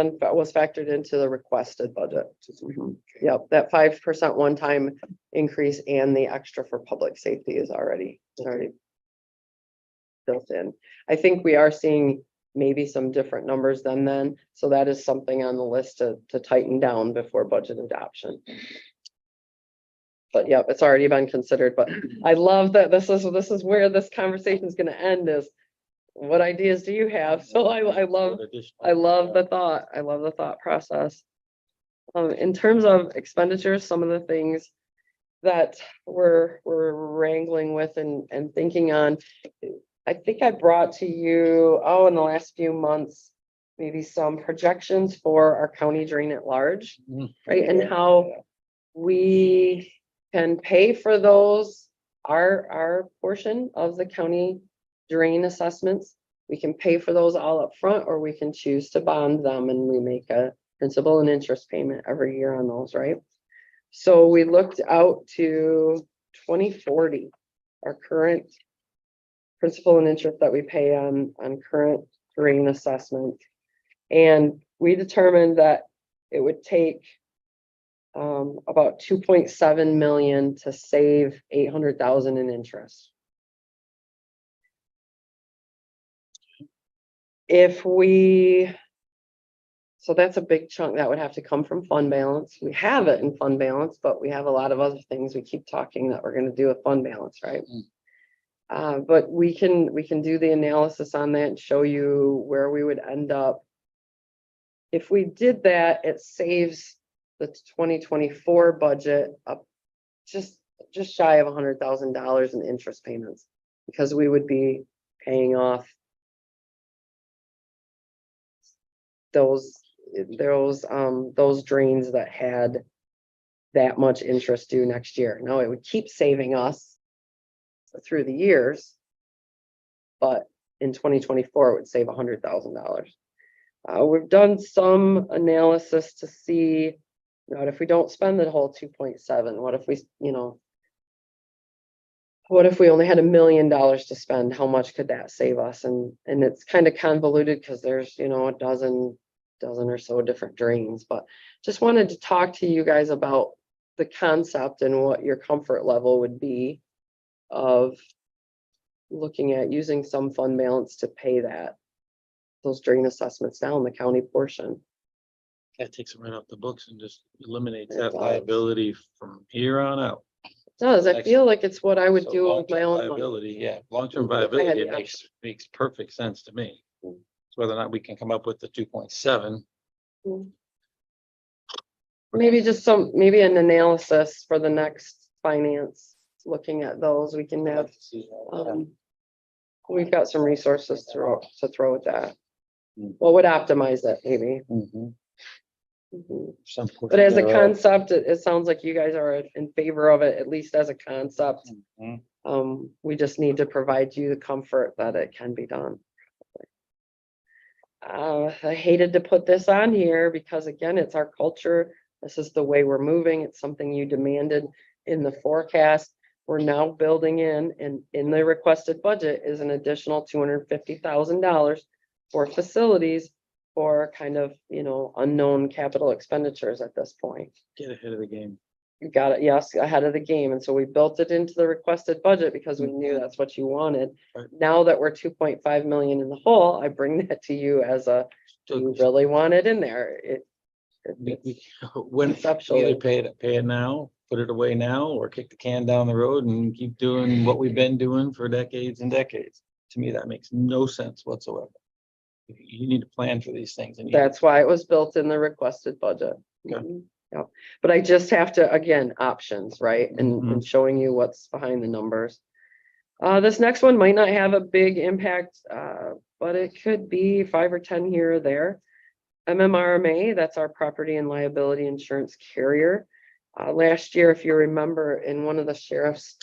factored into the requested budget. Mhm. Yep, that 5% one-time increase and the extra for public safety is already built in. I think we are seeing maybe some different numbers than then, so that is something on the list to tighten down before budget adoption. But yep, it's already been considered, but I love that this is where this conversation is gonna end is what ideas do you have? So I love the thought. I love the thought process. In terms of expenditures, some of the things that we're wrangling with and thinking on. I think I brought to you, in the last few months, maybe some projections for our county drain at large, Mhm. right? And how we can pay for those, our portion of the county drain assessments. We can pay for those all up front, or we can choose to bond them and we make a principal and interest payment every year on those, right? So we looked out to 2040, our current principal and interest that we pay on current drain assessment. And we determined that it would take about 2.7 million to save 800,000 in interest. So that's a big chunk that would have to come from fund balance. We have it in fund balance, but we have a lot of other things we keep talking that we're gonna do with fund balance, right? But we can do the analysis on that and show you where we would end up. If we did that, it saves the 2024 budget up just shy of $100,000 in interest payments, because we would be paying off those drains that had that much interest due next year. Now, it would keep saving us through the years, but in 2024, it would save $100,000. We've done some analysis to see, what if we don't spend the whole 2.7? What if what if we only had $1 million to spend? How much could that save us? And it's kind of convoluted because there's, a dozen or so different drains, but just wanted to talk to you guys about the concept and what your comfort level would be of looking at using some fund balance to pay those drain assessments down, the county portion. That takes them right off the books and just eliminates It that does. liability from here on out. Does, I feel like it's what I would So do with my long-term own money. liability, yeah, long-term If I had viability, the it makes perfect sense to me. It's whether or not we can come up with the 2.7. Maybe just maybe an analysis for the next finance, looking at those, we can have, we've got some resources to throw at that. What would optimize it, maybe? Mhm. Some But as a portion thereof. concept, it sounds like you guys are in favor of it, at least as a concept. Mhm. We just need to provide you the comfort that it can be done. I hated to put this on here because again, it's our culture. This is the way we're moving. It's something you demanded in the forecast. We're now building and in the requested budget is an additional $250,000 for facilities for kind of, unknown capital expenditures at this point. Get ahead of the game. You got it, yes, ahead of the game. And so we built it into the requested budget because we knew that's what you wanted. Right. Now that we're 2.5 million in the hole, I bring that to you as do you really want it in there? When, Conceptually. either pay it now, put it away now, or kick the can down the road and keep doing what we've been doing for decades and decades. To me, that makes no sense whatsoever. You need to plan for these things and. That's why it was built in the requested budget. Okay. Yep. But I just have to, again, options, right? And Mhm. showing you what's behind the numbers. This next one might not have a big impact, but it could be 5 or 10 here or there. MMRMA, that's our property and liability insurance carrier. Last year, if you remember, in one of the sheriff's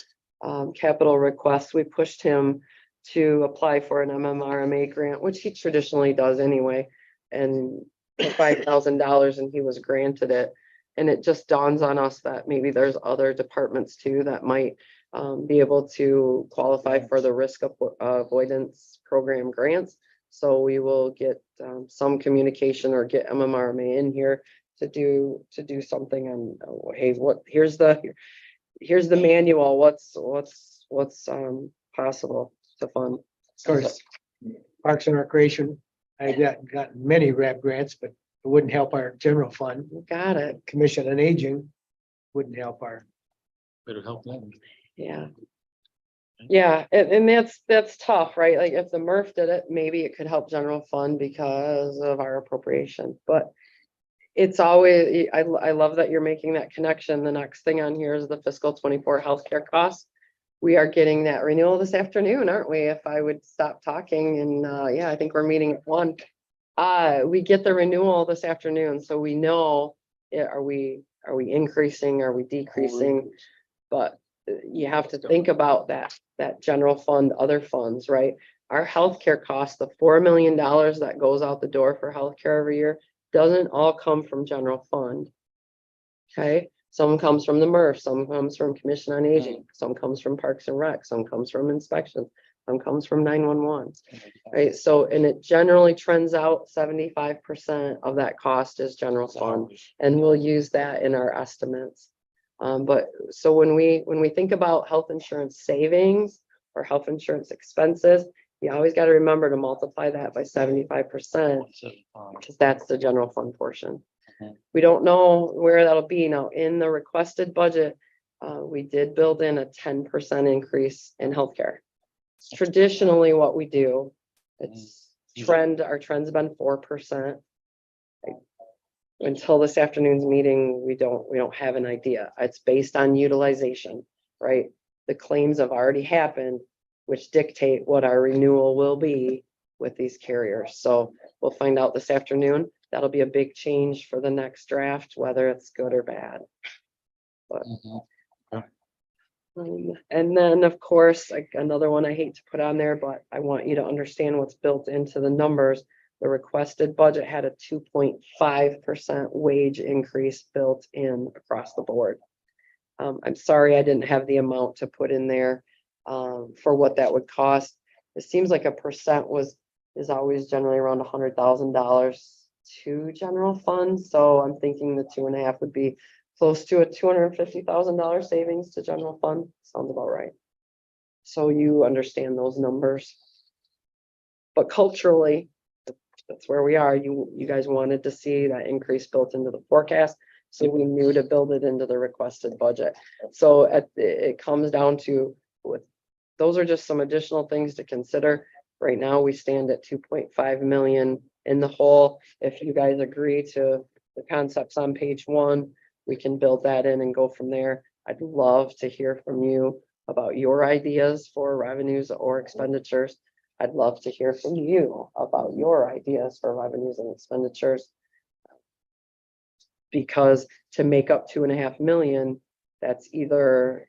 capital requests, we pushed him to apply for an MMRMA grant, which he traditionally does anyway, and $5,000, and he was granted it. And it just dawns on us that maybe there's other departments too that might be able to qualify for the risk avoidance program grants. So we will get some communication or get MMRMA in here to do something on, hey, here's the manual, what's possible to fund. Of course, Parks and Recreation, I got many RAP grants, but it wouldn't help our general fund. Got it, Commission on Aging wouldn't help our, Better help them. yeah. Yeah, and that's tough, right? Like if the MRF did it, maybe it could help general fund because of our appropriation, but it's always, I love that you're making that connection. The next thing on here is the fiscal 24 healthcare costs. We are getting that renewal this afternoon, aren't we? If I would stop talking and, yeah, I think we're meeting at 1. We get the renewal this afternoon, so we know, are we increasing, are we decreasing? But you have to think about that general fund, other funds, right? Our healthcare costs, the $4 million that goes out the door for healthcare every year, doesn't all come from general fund. Okay, some comes from the MRF, some comes from Commission on Aging, some comes from Parks and Rec, some comes from inspection, some comes from 911. Right, so, and it generally trends out 75% of that cost is general fund, and we'll use that in our estimates. But so when we think about health insurance savings or health insurance expenses, you always got to remember to multiply that by 75%, because that's the general fund portion. Mhm. We don't know where that'll be now. In the requested budget, we did build in a 10% increase in healthcare. It's traditionally what we do. It's our trend's been 4%. Until this afternoon's meeting, we don't have an idea. It's based on utilization, right? The claims have already happened, which dictate what our renewal will be with these carriers. So we'll find out this afternoon. That'll be a big change for the next draft, whether it's good or bad. But and then, of course, like another one I hate to put on there, but I want you to understand what's built into the numbers. The requested budget had a 2.5% wage increase built in across the board. I'm sorry I didn't have the amount to put in there for what that would cost. It seems like a percent is always generally around $100,000 to general fund. So I'm thinking the 2.5 would be close to a $250,000 savings to general fund. Sounds about right. So you understand those numbers. But culturally, the that's where we are. You guys wanted to see that increase built into the forecast. So we knew to build it into the requested budget. So it comes down to with, those are just some additional things to consider. Right now, we stand at 2.5 million in the hole. If you guys agree to the concepts on page 1, we can build that in and go from there. I'd love to hear from you about your ideas for revenues or expenditures. I'd love to hear from you about your ideas for revenues and expenditures. Because to make up 2.5 million, that's either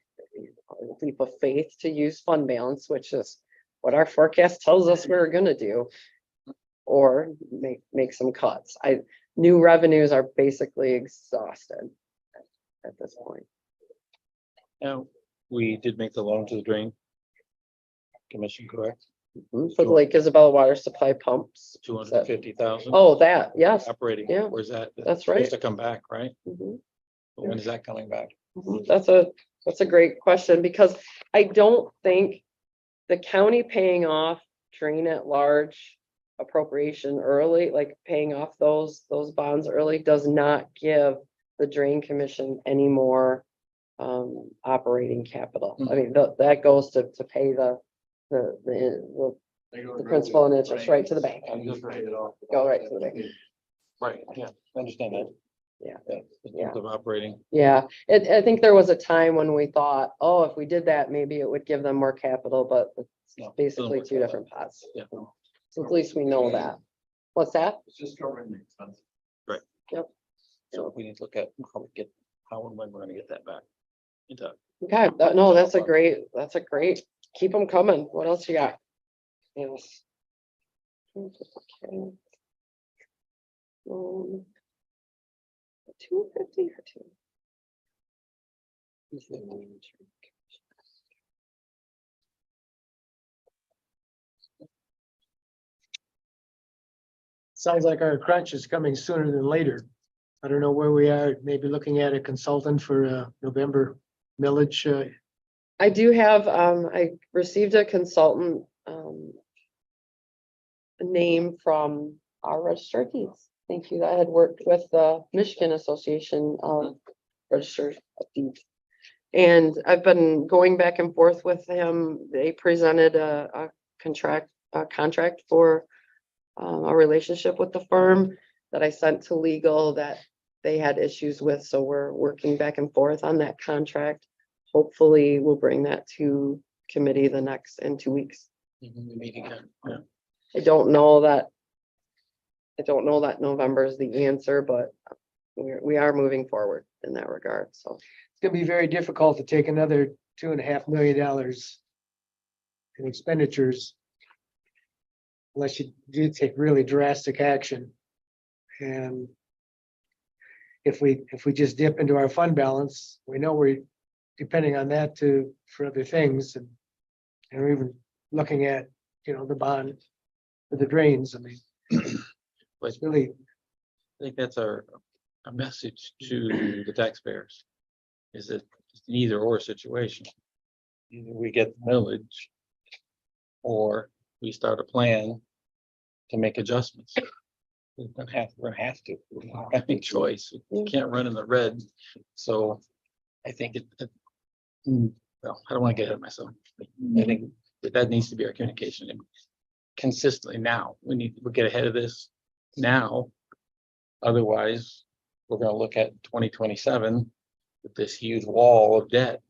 a leap of faith to use fund balance, which is what our forecast tells us we're gonna do, or make some cuts. New revenues are basically exhausted at this point. Now, we did make the loan to the drain commission, correct? For the Lake Isabella water supply pumps. 250,000 Oh, that, yes. operating. yeah, Where's that? that's Supposed right. To come back, right? Mhm. When is that coming back? That's a great question, because I don't think the county paying off drain at large appropriation early, like paying off those bonds early, does not give the drain commission any more operating capital. I mean, that goes to pay the principal and interest right to the bank. Go right to the bank. Right, yeah, I understand that. Yeah. In terms of operating. Yeah, I think there was a time when we thought, oh, if we did that, maybe it would give them more capital, but No, it's doesn't basically work two that way. different pots. Yeah. So at least we know that. What's that? It's just covering the expenses. So we need to look at how we get, how and when we're gonna get that back. Into Okay, no, that's a great, keep them coming. What else you got? Yes. Okay. 250 or 2? Sounds like our crunch is coming sooner than later. I don't know where we are, maybe looking at a consultant for November millage. I do have, I received a consultant, name from our registrar of deeds. Thank you. I had worked with the Michigan Association of Registrars of Deeds. And I've been going back and forth with him. They presented a contract for a relationship with the firm that I sent to legal that they had issues with. So we're working back and forth on that contract. Hopefully we'll bring that to committee in 2 weeks. meeting again. Yeah. I don't know that November is the answer, but we are moving forward in that regard. So It's gonna be very difficult to take another $2.5 million in expenditures unless you do take really drastic action. And if we just dip into our fund balance, we know we're depending on that for other things, and we're even looking at, the bond for the drains. I mean, it's really, I think that's our message to the taxpayers. Is that it's an either or situation. Either we get the millage. Or we start a plan to make adjustments. We're gonna have to, we don't have any choice, we can't run in the red, so I think well, I don't wanna get ahead of myself. I think that needs to be our communication and consistently now, we'll get ahead of this now. Otherwise, we're gonna look at 2027 with this huge wall of debt.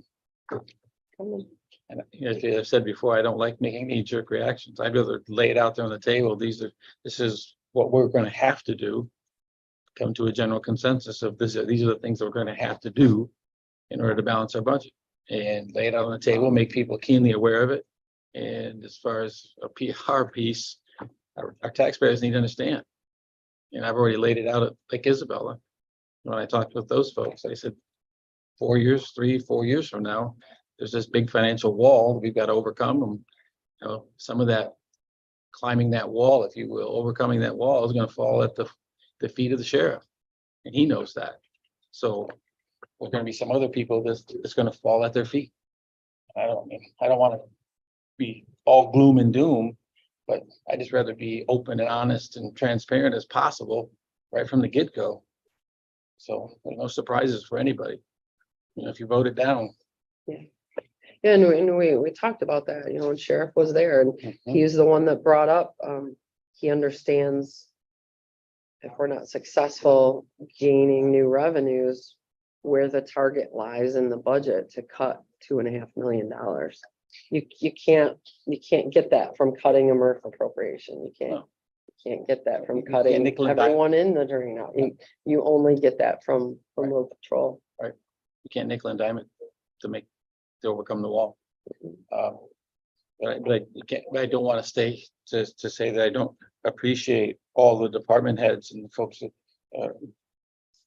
And as I said before, I don't like making knee-jerk reactions. I'd rather lay it out there on the table. This is what we're gonna have to do. Come to a general consensus of these are the things that we're gonna have to do in order to balance our budget. And lay it out on the table, make people keenly aware of it. And as far as a PR piece, our taxpayers need to understand. And I've already laid it out at Lake Isabella. When I talked with those folks, I said, 4 years, 3-4 years from now, there's this big financial wall that we've got to overcome. And, some of that climbing that wall, if you will, overcoming that wall is going to fall at the feet of the sheriff. And he knows that. So there's going to be some other people that's going to fall at their feet. I don't want to be all gloom and doom, But I just rather be open and honest and transparent as possible, right from the get-go. So there's no surprises for anybody. You know, if you vote it down. Yeah, and we talked about that, you know, when Sheriff was there, and he's the one that brought up, he understands if we're not successful gaining new revenues, where the target lies in the budget to cut $2.5 million. You can't get that from cutting a MRF appropriation. You can't get that from You can't cutting nickel and dime. everyone in the Draino. You only get that from road patrol. You can't nickel and dime it to overcome the wall. But I don't want to stay to say that I don't appreciate all the department heads and the folks that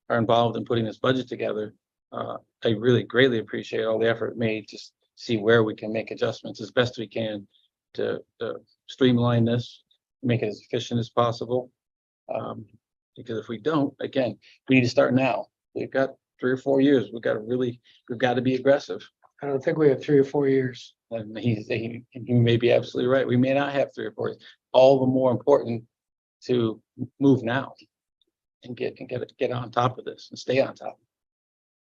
are involved in putting this budget together. I really greatly appreciate all the effort made to see where we can make adjustments as best we can to streamline this, make it as efficient as possible. Because if we don't, again, we need to start now. We've got 3 or 4 years. We've got to be aggressive. I don't think we have 3 or 4 years. And he may be absolutely right. We may not have 3 or 4 years. All the more important to move now and get on top of this and stay on top.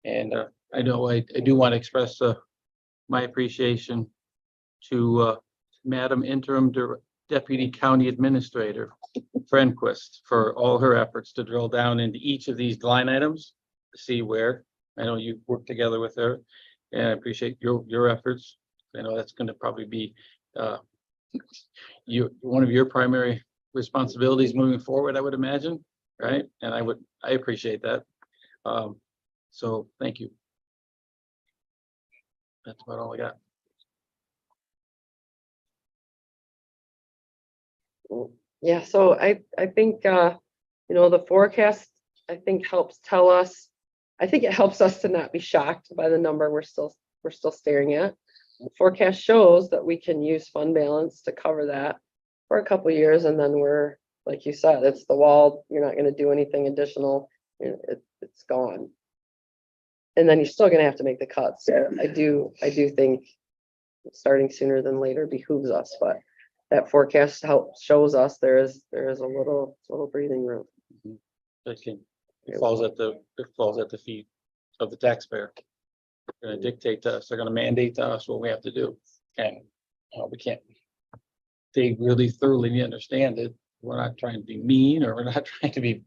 And I know I do want to express my appreciation to Madam Interim Deputy County Administrator Frenquist for all her efforts to drill down into each of these line items to see where. I know you worked together with her, and I appreciate your efforts. I know that's going to probably be one of your primary responsibilities moving forward, I would imagine, right? And I appreciate that. So thank you. That's about all I got. Yeah, so I think, you know, the forecast, I think helps tell us, I think it helps us to not be shocked by the number we're still staring at. The forecast shows that we can use fund balance to cover that for a couple of years, and then we're, like you said, it's the wall, you're not gonna do anything additional, it's gone. And then you're still gonna have to make the cuts. So I do think starting sooner than later behooves us, but that forecast shows us there is a little breathing room. It falls at the feet of the taxpayer. They're gonna dictate to us, they're gonna mandate to us what we have to do. And we can't, they really thoroughly understand it. We're not trying to be mean, or we're not trying to be,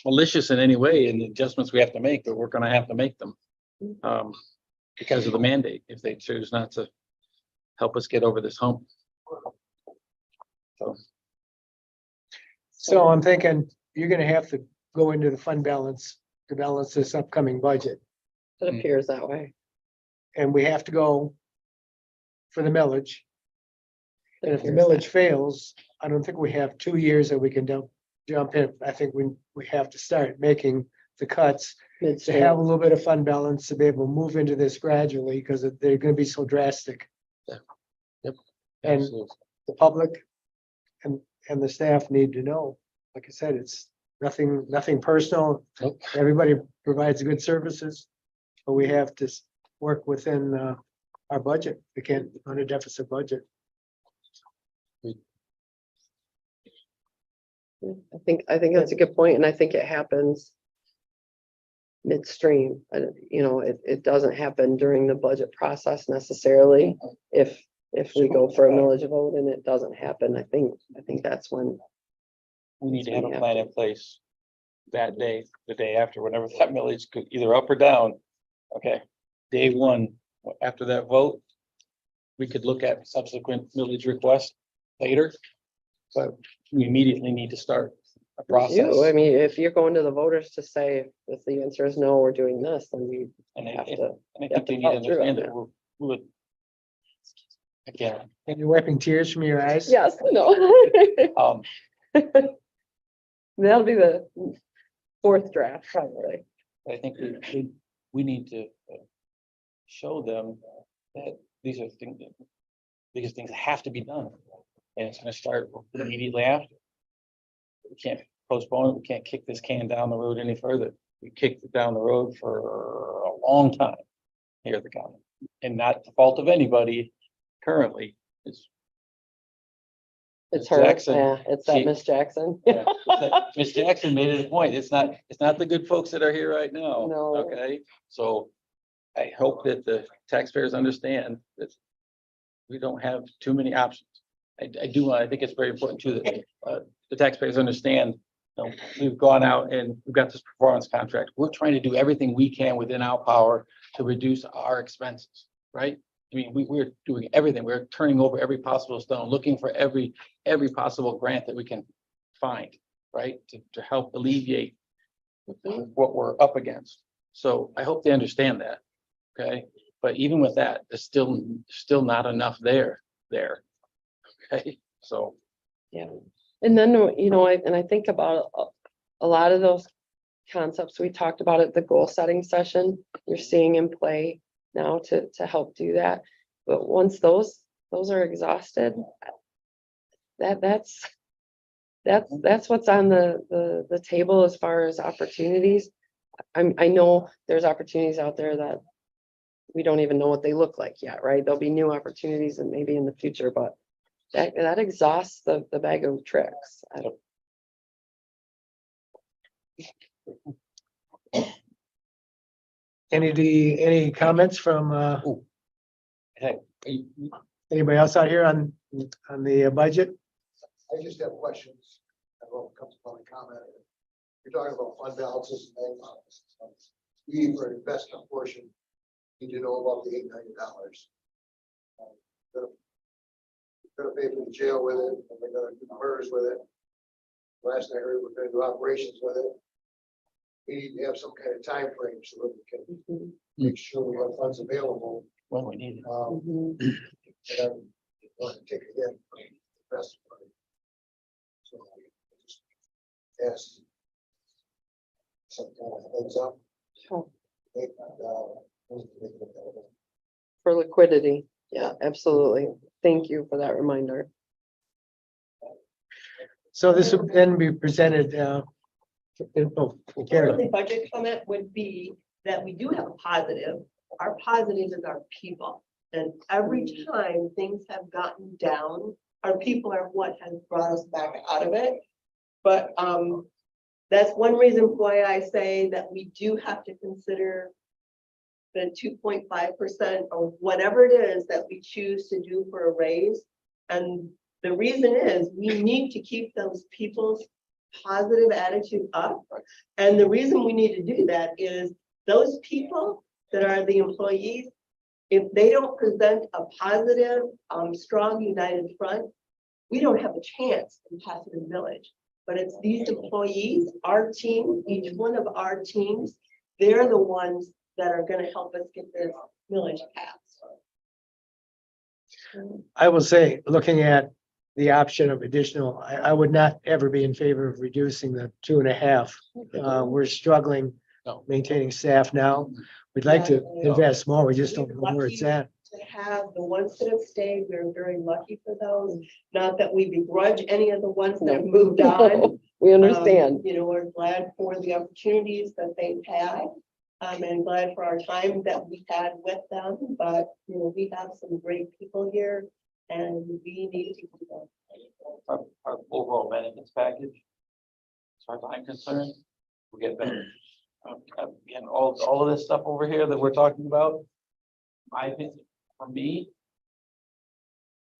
malicious in any way in the adjustments we have to make, but we're gonna have to make them. Because of the mandate, if they choose not to help us get over this hump. So I'm thinking you're gonna have to go into the fund balance to balance this upcoming budget. It appears that way. And we have to go for the millage. It And if the appears that. millage fails, I don't think we have 2 years that we can jump in. I think we have to start making the cuts to Midstream. have a little bit of fund balance to be able to move into this gradually, because they're gonna be so drastic. And Absolutely. the public and the staff need to know, like I said, it's nothing personal. Nope. Everybody provides good services, but we have to work within our budget. We can't run a deficit budget. I think that's a good point, and I think it happens midstream. It doesn't happen during the budget process necessarily. If we go for a millage vote and it doesn't happen, I think that's when. We need to have a plan in place that day, the day after, whenever that millage could either up or down. Okay, day one, after that vote, we could look at subsequent millage requests later. But we immediately need to start a process. I mean, if you're going to the voters to say, if the answer is no, we're doing this, then we And have I to. think have to they need to follow through on understand that that. we would. Again, And you're wiping tears from your eyes? Yes, no. That'll be the 4th draft, probably. I think we need to show them that these are things, biggest things that have to be done. And it's gonna start immediately after. We can't postpone it, we can't kick this can down the road any further. We kicked it down the road for a long time here at the county. And not the fault of anybody currently, it's It's Miss her, Jackson, yeah, it's that she- Miss Jackson. Yeah, Miss Jackson made it a point. It's not the good folks that are here right now. No. Okay, so I hope that the taxpayers understand that we don't have too many options. I think it's very important too that the taxpayers understand, you know, we've gone out and we've got this performance contract. We're trying to do everything we can within our power to reduce our expenses, right? I mean, we're doing everything. We're turning over every possible stone, looking for every possible grant that we can find, right? To help alleviate what we're up against. So I hope they understand that, okay? But even with that, there's still not enough there. Okay, so. Yeah, and then, you know, I think about a lot of those concepts we talked about at the goal setting session, you're seeing in play now to help do that. But once those are exhausted, that's what's on the table as far as opportunities. I know there's opportunities out there that we don't even know what they look like yet, right? There'll be new opportunities and maybe in the future, but that exhausts the bag of tricks. I don't. Any comments from, Hey, anybody else out here on the budget? I just have questions. I don't know if it comes from a comment. You're talking about fund balances and bank balances. We, for investment portion, need to know about the $8 million. We're gonna pay for the jail with it, and we're gonna do murders with it. Last I heard, we're gonna do operations with it. We need to have some kind of time frame so that we can Mhm, make sure we have funds available. when we need it. mhm. And we'll take it again. Invest money. So just ask some kind of heads up. Sure. Make it available. For liquidity, yeah, absolutely. Thank you for that reminder. So this would then be presented, Karen. The budget comment would be that we do have a positive. Our positive is our people. And every time things have gotten down, our people are what has brought us back out of it. But that's one reason why I say that we do have to consider the 2.5% or whatever it is that we choose to do for a raise. And the reason is we need to keep those people's positive attitude up. And the reason we need to do that is those people that are the employees, if they don't present a positive, strong, united front, we don't have a chance in Pasadena Village. But it's these employees, our team, each one of our teams, they're the ones that are gonna help us get this village passed. I will say, looking at the option of additional, I would not ever be in favor of reducing the 2.5. We're struggling No. maintaining staff now. We'd like to invest more. We just don't know where it's at. To have the ones that have stayed, we're very lucky for those. Not that we begrudge any of the ones that have moved on. We understand. You know, we're glad for the opportunities that they've had. And glad for our time that we had with them, but, you know, we have some great people here and we need to keep them. Our overall benefits package, as far as I'm concerned, will get better. Again, all of this stuff over here that we're talking about, my opinion, for me,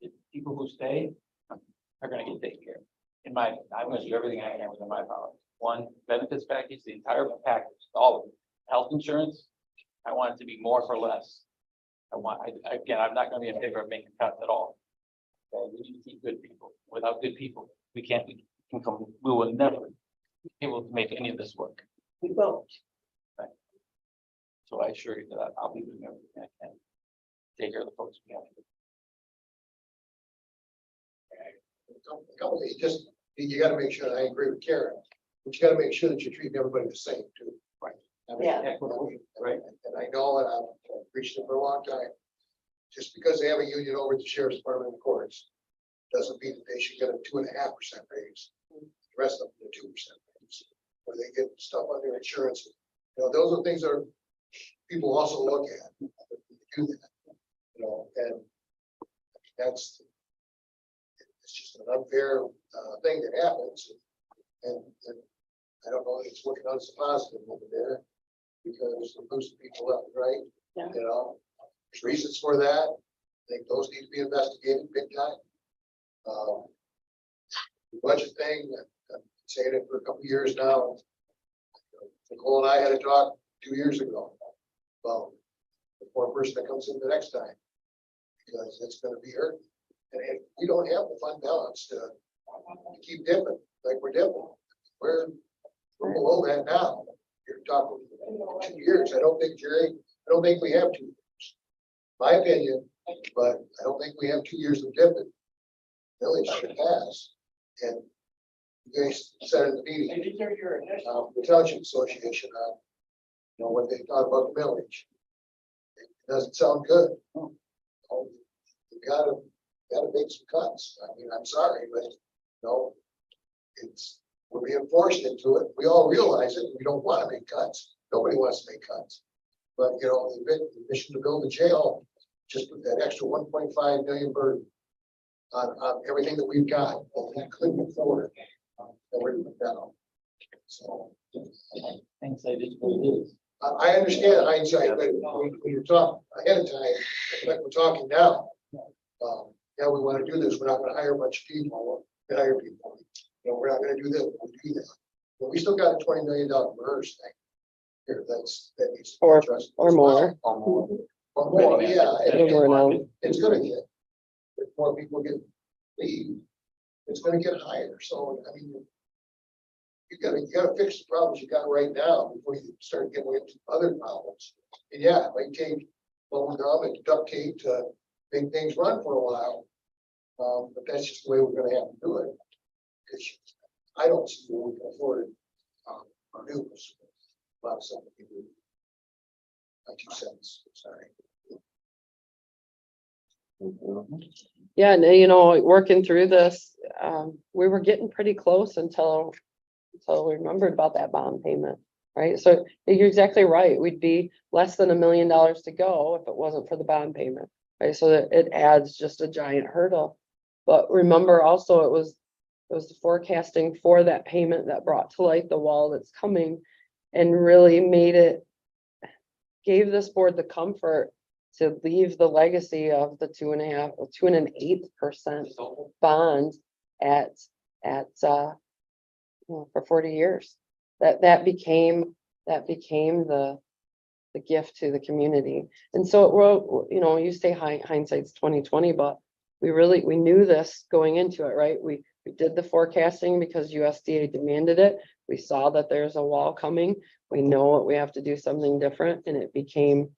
the people who stay are gonna get taken care of. I'm gonna do everything I can within my power. One, benefits package, the entire package, all of it. Health insurance, I want it to be more for less. Again, I'm not gonna be in favor of making cuts at all. Okay, we need to keep good people. Without good people, we will never be able to make any of this work. We won't. So I assure you that I'll be doing everything I can. to Take care of the folks we have. You gotta make sure, I agree with Karen, but you gotta make sure that you're treating everybody the same too. Right. I mean, Yeah. Right. And I know, and I've preached it for a long time, just because they have a union over at the sheriff's department and courts, doesn't mean that they should get a 2.5% raise. The rest of them get a 2% raise, or they get stuff on their insurance. You know, those are things that are, people also look at. Do that, you know, and that's, it's just an unfair, thing that happens. And I don't know, it's working out as a positive over there, because we're losing people left and right. Yeah. You know, there's reasons for that. I think those need to be investigated big time. The budget thing, I've been saying it for a couple of years now. Nicole and I had a talk 2 years ago about the poor person that comes in the next time. Because it's gonna be hurt. And if we don't have the fund balance to keep dipping, like we're dipping, we're below that now. You're talking 2 years. I don't think, Jerry, I don't think we have 2 years. My opinion, but I don't think we have 2 years of dipping. Village should pass. And you guys said in the meeting, the Township Association, you know, what they thought about the village. It doesn't sound good. You gotta make some cuts. I mean, I'm sorry, but no, we're being forced into it. We all realize it. We don't want to make cuts. Nobody wants to make cuts. But you know, the mission to build a jail, just with that extra 1.5 million burden on everything that we've got, that we couldn't afford, that we're doing now. So Things I did what it is. I understand hindsight, but when you're talking ahead of time, like we're talking now. Yeah, we want to do this. We're not going to hire a bunch of people. We're gonna hire people. You know, we're not going to do this. We'll do that. But we still got a $20 million MERS thing here. That needs to be addressed Or as more. well. Or more, yeah. Or more now. It's going to get, if more people leave, it's going to get higher. So, I mean, you gotta fix the problems you got right now before you start getting into other problems. And yeah, it might take bubble gum and duct tape to make things run for a while. But that's just the way we're gonna have to do it. Because I don't see where we can afford it. Our news. A lot of something we do. My 2 cents, sorry. Yeah, and you know, working through this, we were getting pretty close until we remembered about that bond payment, right? So you're exactly right. We'd be less than $1 million to go if it wasn't for the bond payment, right? So that it adds just a giant hurdle. But remember also it was the forecasting for that payment that brought to light the wall that's coming and really gave this board the comfort to leave the legacy of the 2.125% bond at for 40 years. That became the gift to the community. And so it will, you know, you say hindsight's 2020, but we knew this going into it, right? We did the forecasting because USDA demanded it. We saw that there's a wall coming. We know that we have to do something different, and it became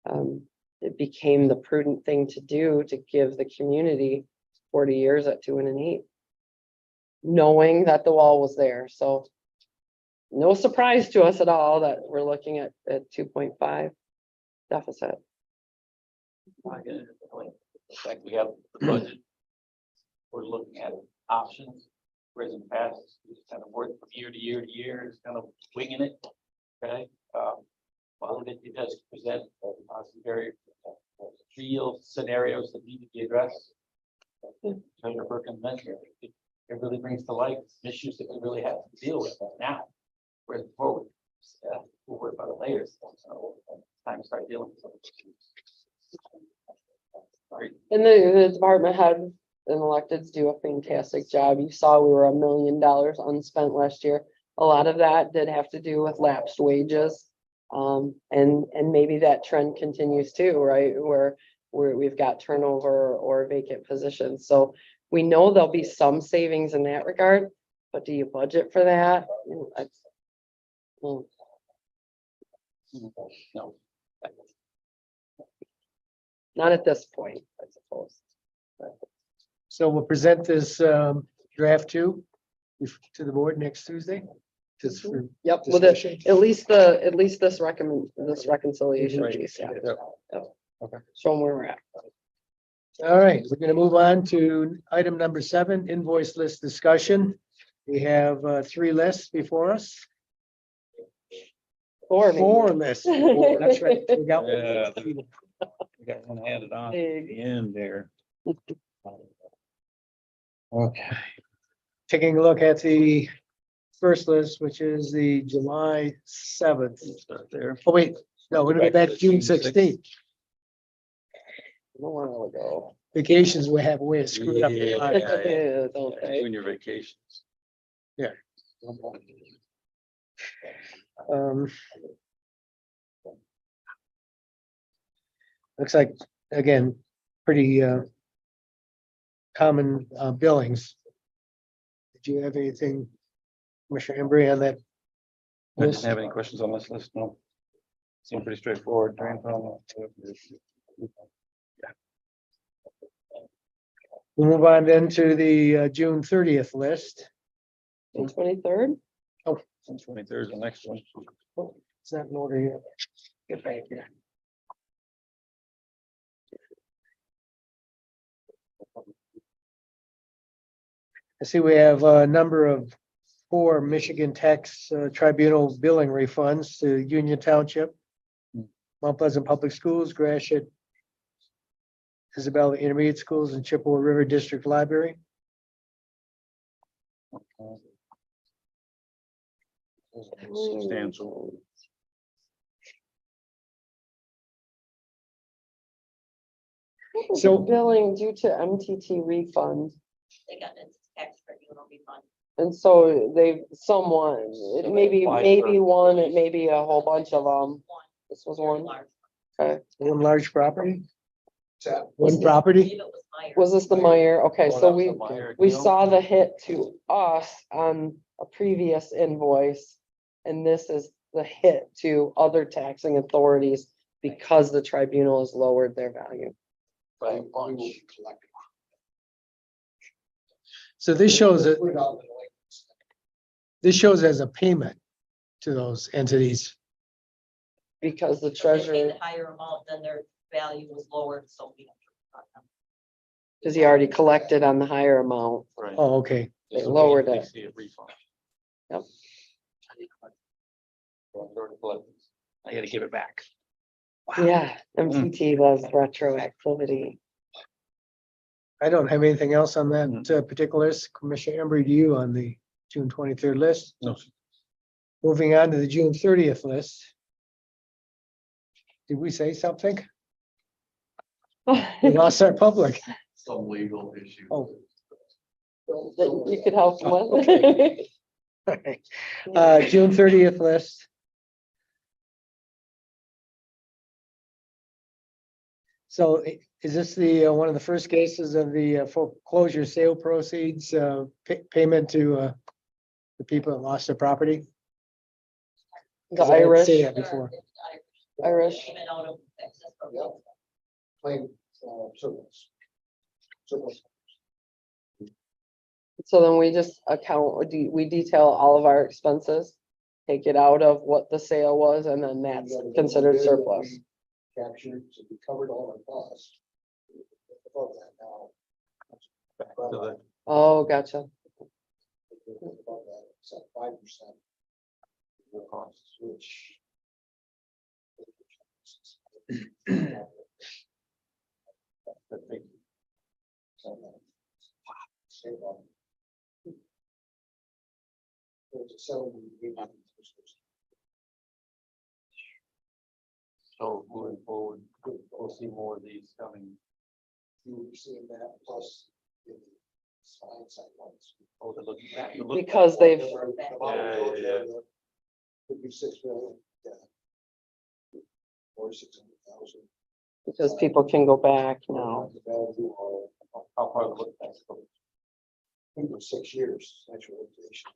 the prudent thing to do to give the community 40 years at 2 1/8, knowing that the wall was there. So no surprise to us at all that we're looking at 2.5 deficit. I get it. The fact we have the budget. We're looking at options. Whereas in the past, we just kind of work from year to year to year, it's kind of winging it. Okay. Well, it does present some very real scenarios that need to be addressed. Treasurer Perkins mentioned, it really brings to light issues that we really have to deal with now. Whereas before, we'll worry about it later. So it's time to start dealing with some of these issues. Sorry. And the department head and electeds do a fantastic job. You saw we were $1 million unspent last year. A lot of that did have to do with lapsed wages. And maybe that trend continues too, right? Where we've got turnover or vacant positions. So we know there'll be some savings in that regard, but do you budget for that? No. Not at this point, I suppose. So we'll present this draft 2 to the board next Tuesday. Just for Yep, with it, discussion. at least this reconciliation Right. piece, yeah. Yep. Yep. Okay. Show them where we're at. All right, we're gonna move on to item number 7, invoice list discussion. We have 3 lists before us. 4 maybe. 4 lists. That's right. We got one. Yeah. We got one added on at Big. the end there. Okay. Taking a look at the first list, which is the July 7th. Start there. Oh, wait, no, we're gonna go back to June 16th. A while ago. Vacations we have a way of screwing up. the Yeah. clock. Yeah, don't they? Doing your vacations. Um, Looks like, again, pretty common billings. Did you have anything, Commissioner Embry, on that? I didn't list? have any questions on this list, no. Seemed pretty straightforward, drain from. We'll move on then to the June 30th list. June 23rd? Twenty-third is the next one. It's not in order yet. Get back here. I see we have a number of 4 Michigan Tax Tribunal billing refunds to Union Township, Mount Pleasant Public Schools, Gratiot, Isabella Intermediate Schools, and Chippewa River District Library. Substantial. So- Billing due to MTT refund. They got it, tax tribunal refund. And so they've someone, it may be, maybe one, it may be a whole bunch of them. This was Very one. large. Okay. One large property, So, one I believe property. it was Myers. Was this the Meyer? Okay, Oh, so that was we, the Meyer we deal? saw the hit to us on a previous invoice. And this is the hit to other taxing authorities because the tribunal has lowered their value. we will collect it. So this shows that, Put it out in the link. this shows as a payment to those entities. Because the If they paid treasurer, the higher amount, then their value was lowered, so we. because he already collected on the higher amount, Right. Oh, okay. they lowered They it. see a refund. Yep. I gotta give it back. Yeah, MTT does retroactivity. I don't have anything else on that particular list. Commissioner Embry, do you on the June 23rd list? No, Moving on to the June 30th list. Did we say something? We lost our public. Some legal issue. Oh. That you could help them with. June 30th list. So is this the, one of the first cases of the foreclosure sale proceeds, payment to the people that lost their property? The 'Cause I didn't Irish, see that before. Irish. Even out of excess from Yep. Claim, surplus. Surplus. So then we just account, we detail all of our expenses, take it out of what the sale was, and then that's considered surplus. Captured, so we covered all our costs. Above that now. So that- Oh, gotcha. Above that, it's at 5%. The costs, which. There's a settlement agreement. So moving forward, we'll see more of these coming. You were seeing that plus the side ones. Oh, they're looking back. Because they've, Yeah. 56 million, yeah. Or 600,000. because people can go back now. The value of, How far the look back goes. I think it was 6 years, actual liquidation.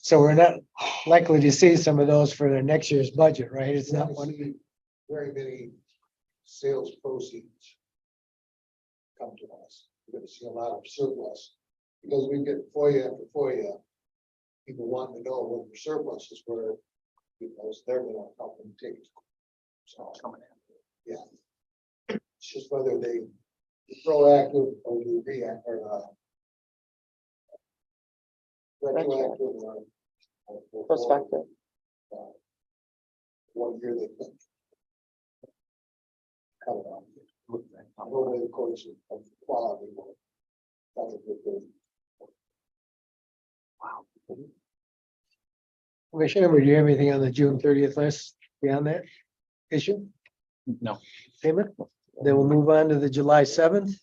So we're not likely to see some of those for the next year's budget, right? It's not one. Very many sales proceeds come to us. We're gonna see a lot of surplus, because we get FOIA after FOIA. People want to know what their surplus is where, because they're gonna help them take it. So, coming in. Yeah. It's just whether they proactive or they react or retroactive or. Perspective. One year they think. Cut it off. Over the course of quality work. That's a good thing. Commissioner, would you have anything on the June 30th list beyond that issue? No. Payment? Then we'll move on to the July 7th.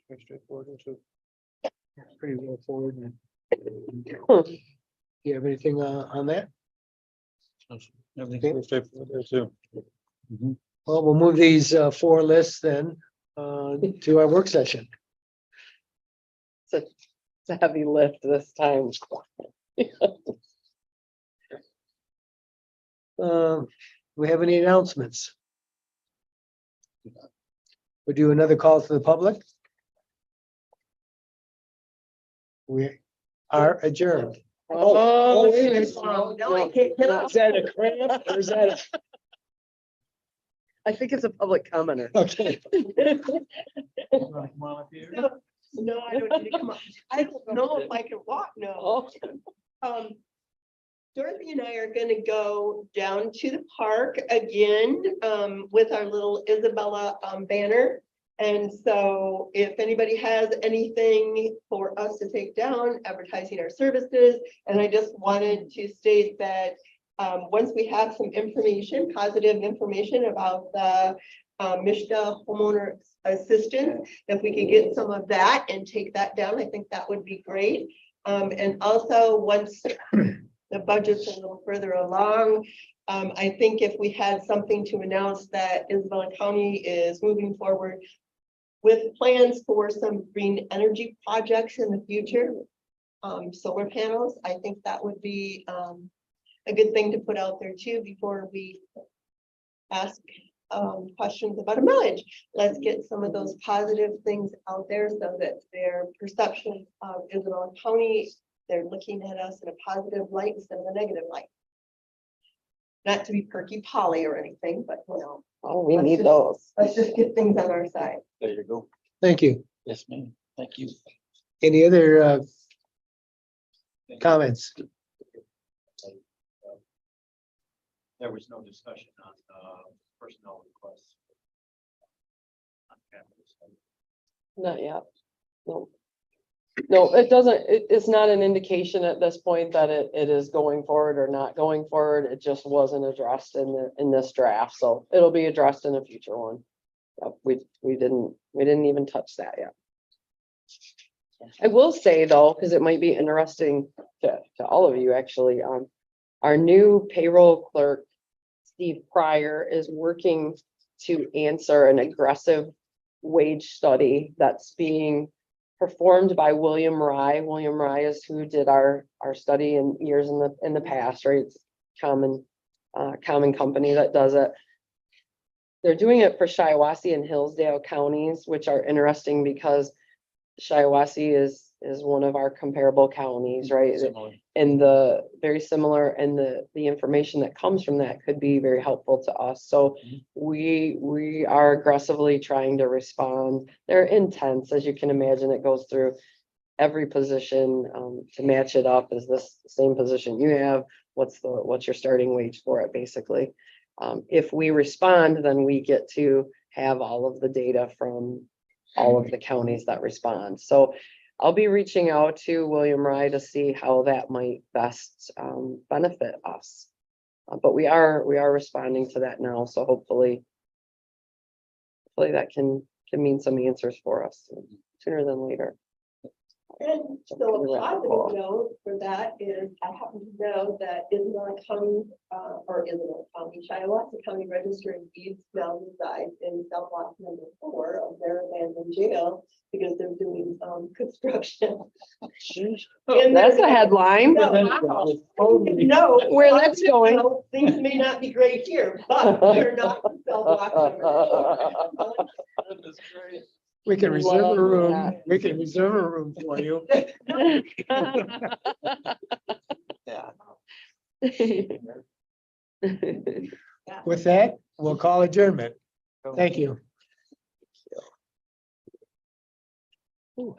Very straightforward, so. Pretty well forward. You have anything on that? Everything's very straightforward there too. Well, we'll move these four lists then to our work session. It's a heavy lift this time. We have any announcements? We do another call to the public. We are adjourned. Oh, wait a minute. No, I can't get up. Is that a cramp or is that I think it's a public commenter. okay? No, I don't need to come up. I don't know if I can walk, no. Oh, Dorothy and I are gonna go down to the park again, with our little Isabella, banner. And so if anybody has anything for us to take down, advertising our services, and I just wanted to state that, once we have some information, positive information about the, Mishta homeowner assistance, if we could get some of that and take that down, I think that would be great. And also, once the budget's a little further along, I think if we had something to announce that Isabella County is moving forward with plans for some green energy projects in the future, solar panels, I think that would be a good thing to put out there too before we ask questions about a millage. Let's get some of those positive things out there so that their perception of Isabella County, they're looking at us in a positive light instead of a negative light. Not to be perky Polly or anything, but you know, oh, we need those. let's just get things on our side. There you go. Thank you. Yes, ma'am. Thank you. Any other comments? There was no discussion on, personnel requests. On campus. Not yet. No. No, it doesn't, it's not an indication at this point that it is going forward or not going forward. It just wasn't addressed in this draft, so it'll be addressed in a future one. We didn't even touch that yet. I will say though, because it might be interesting to all of you actually, our new payroll clerk, Steve Pryor, is working to answer an aggressive wage study that's being performed by William Rye. William Rye is who did our study in years in the past, right? It's common company that does it. They're doing it for Shiawassee and Hillsdale counties, which are interesting because Shiawassee is one of our comparable counties, right? Similar. And the very similar, and the information that comes from that could be very helpful to us. So we are aggressively trying to respond. They're intense, as you can imagine. It goes through every position to match it up. Is this the same position you have? What's your starting wage for it, basically? If we respond, then we get to have all of the data from all of the counties that respond. So I'll be reaching out to William Rye to see how that might best benefit us. But we are responding to that now, so hopefully that can mean some answers for us sooner than later. And so a positive note for that is, I happen to know that Isabella County, Shiawassee County Register of Deeds now resides in cell block number 4 of their abandoned jail because they're doing construction. And That's a headline. No, Where that's going. no, things may not be great here, but they're not in cell block number 4. We can reserve Love a room. that. We can reserve a room for you. Yeah. With that, we'll call adjournment. Thank you. Ooh.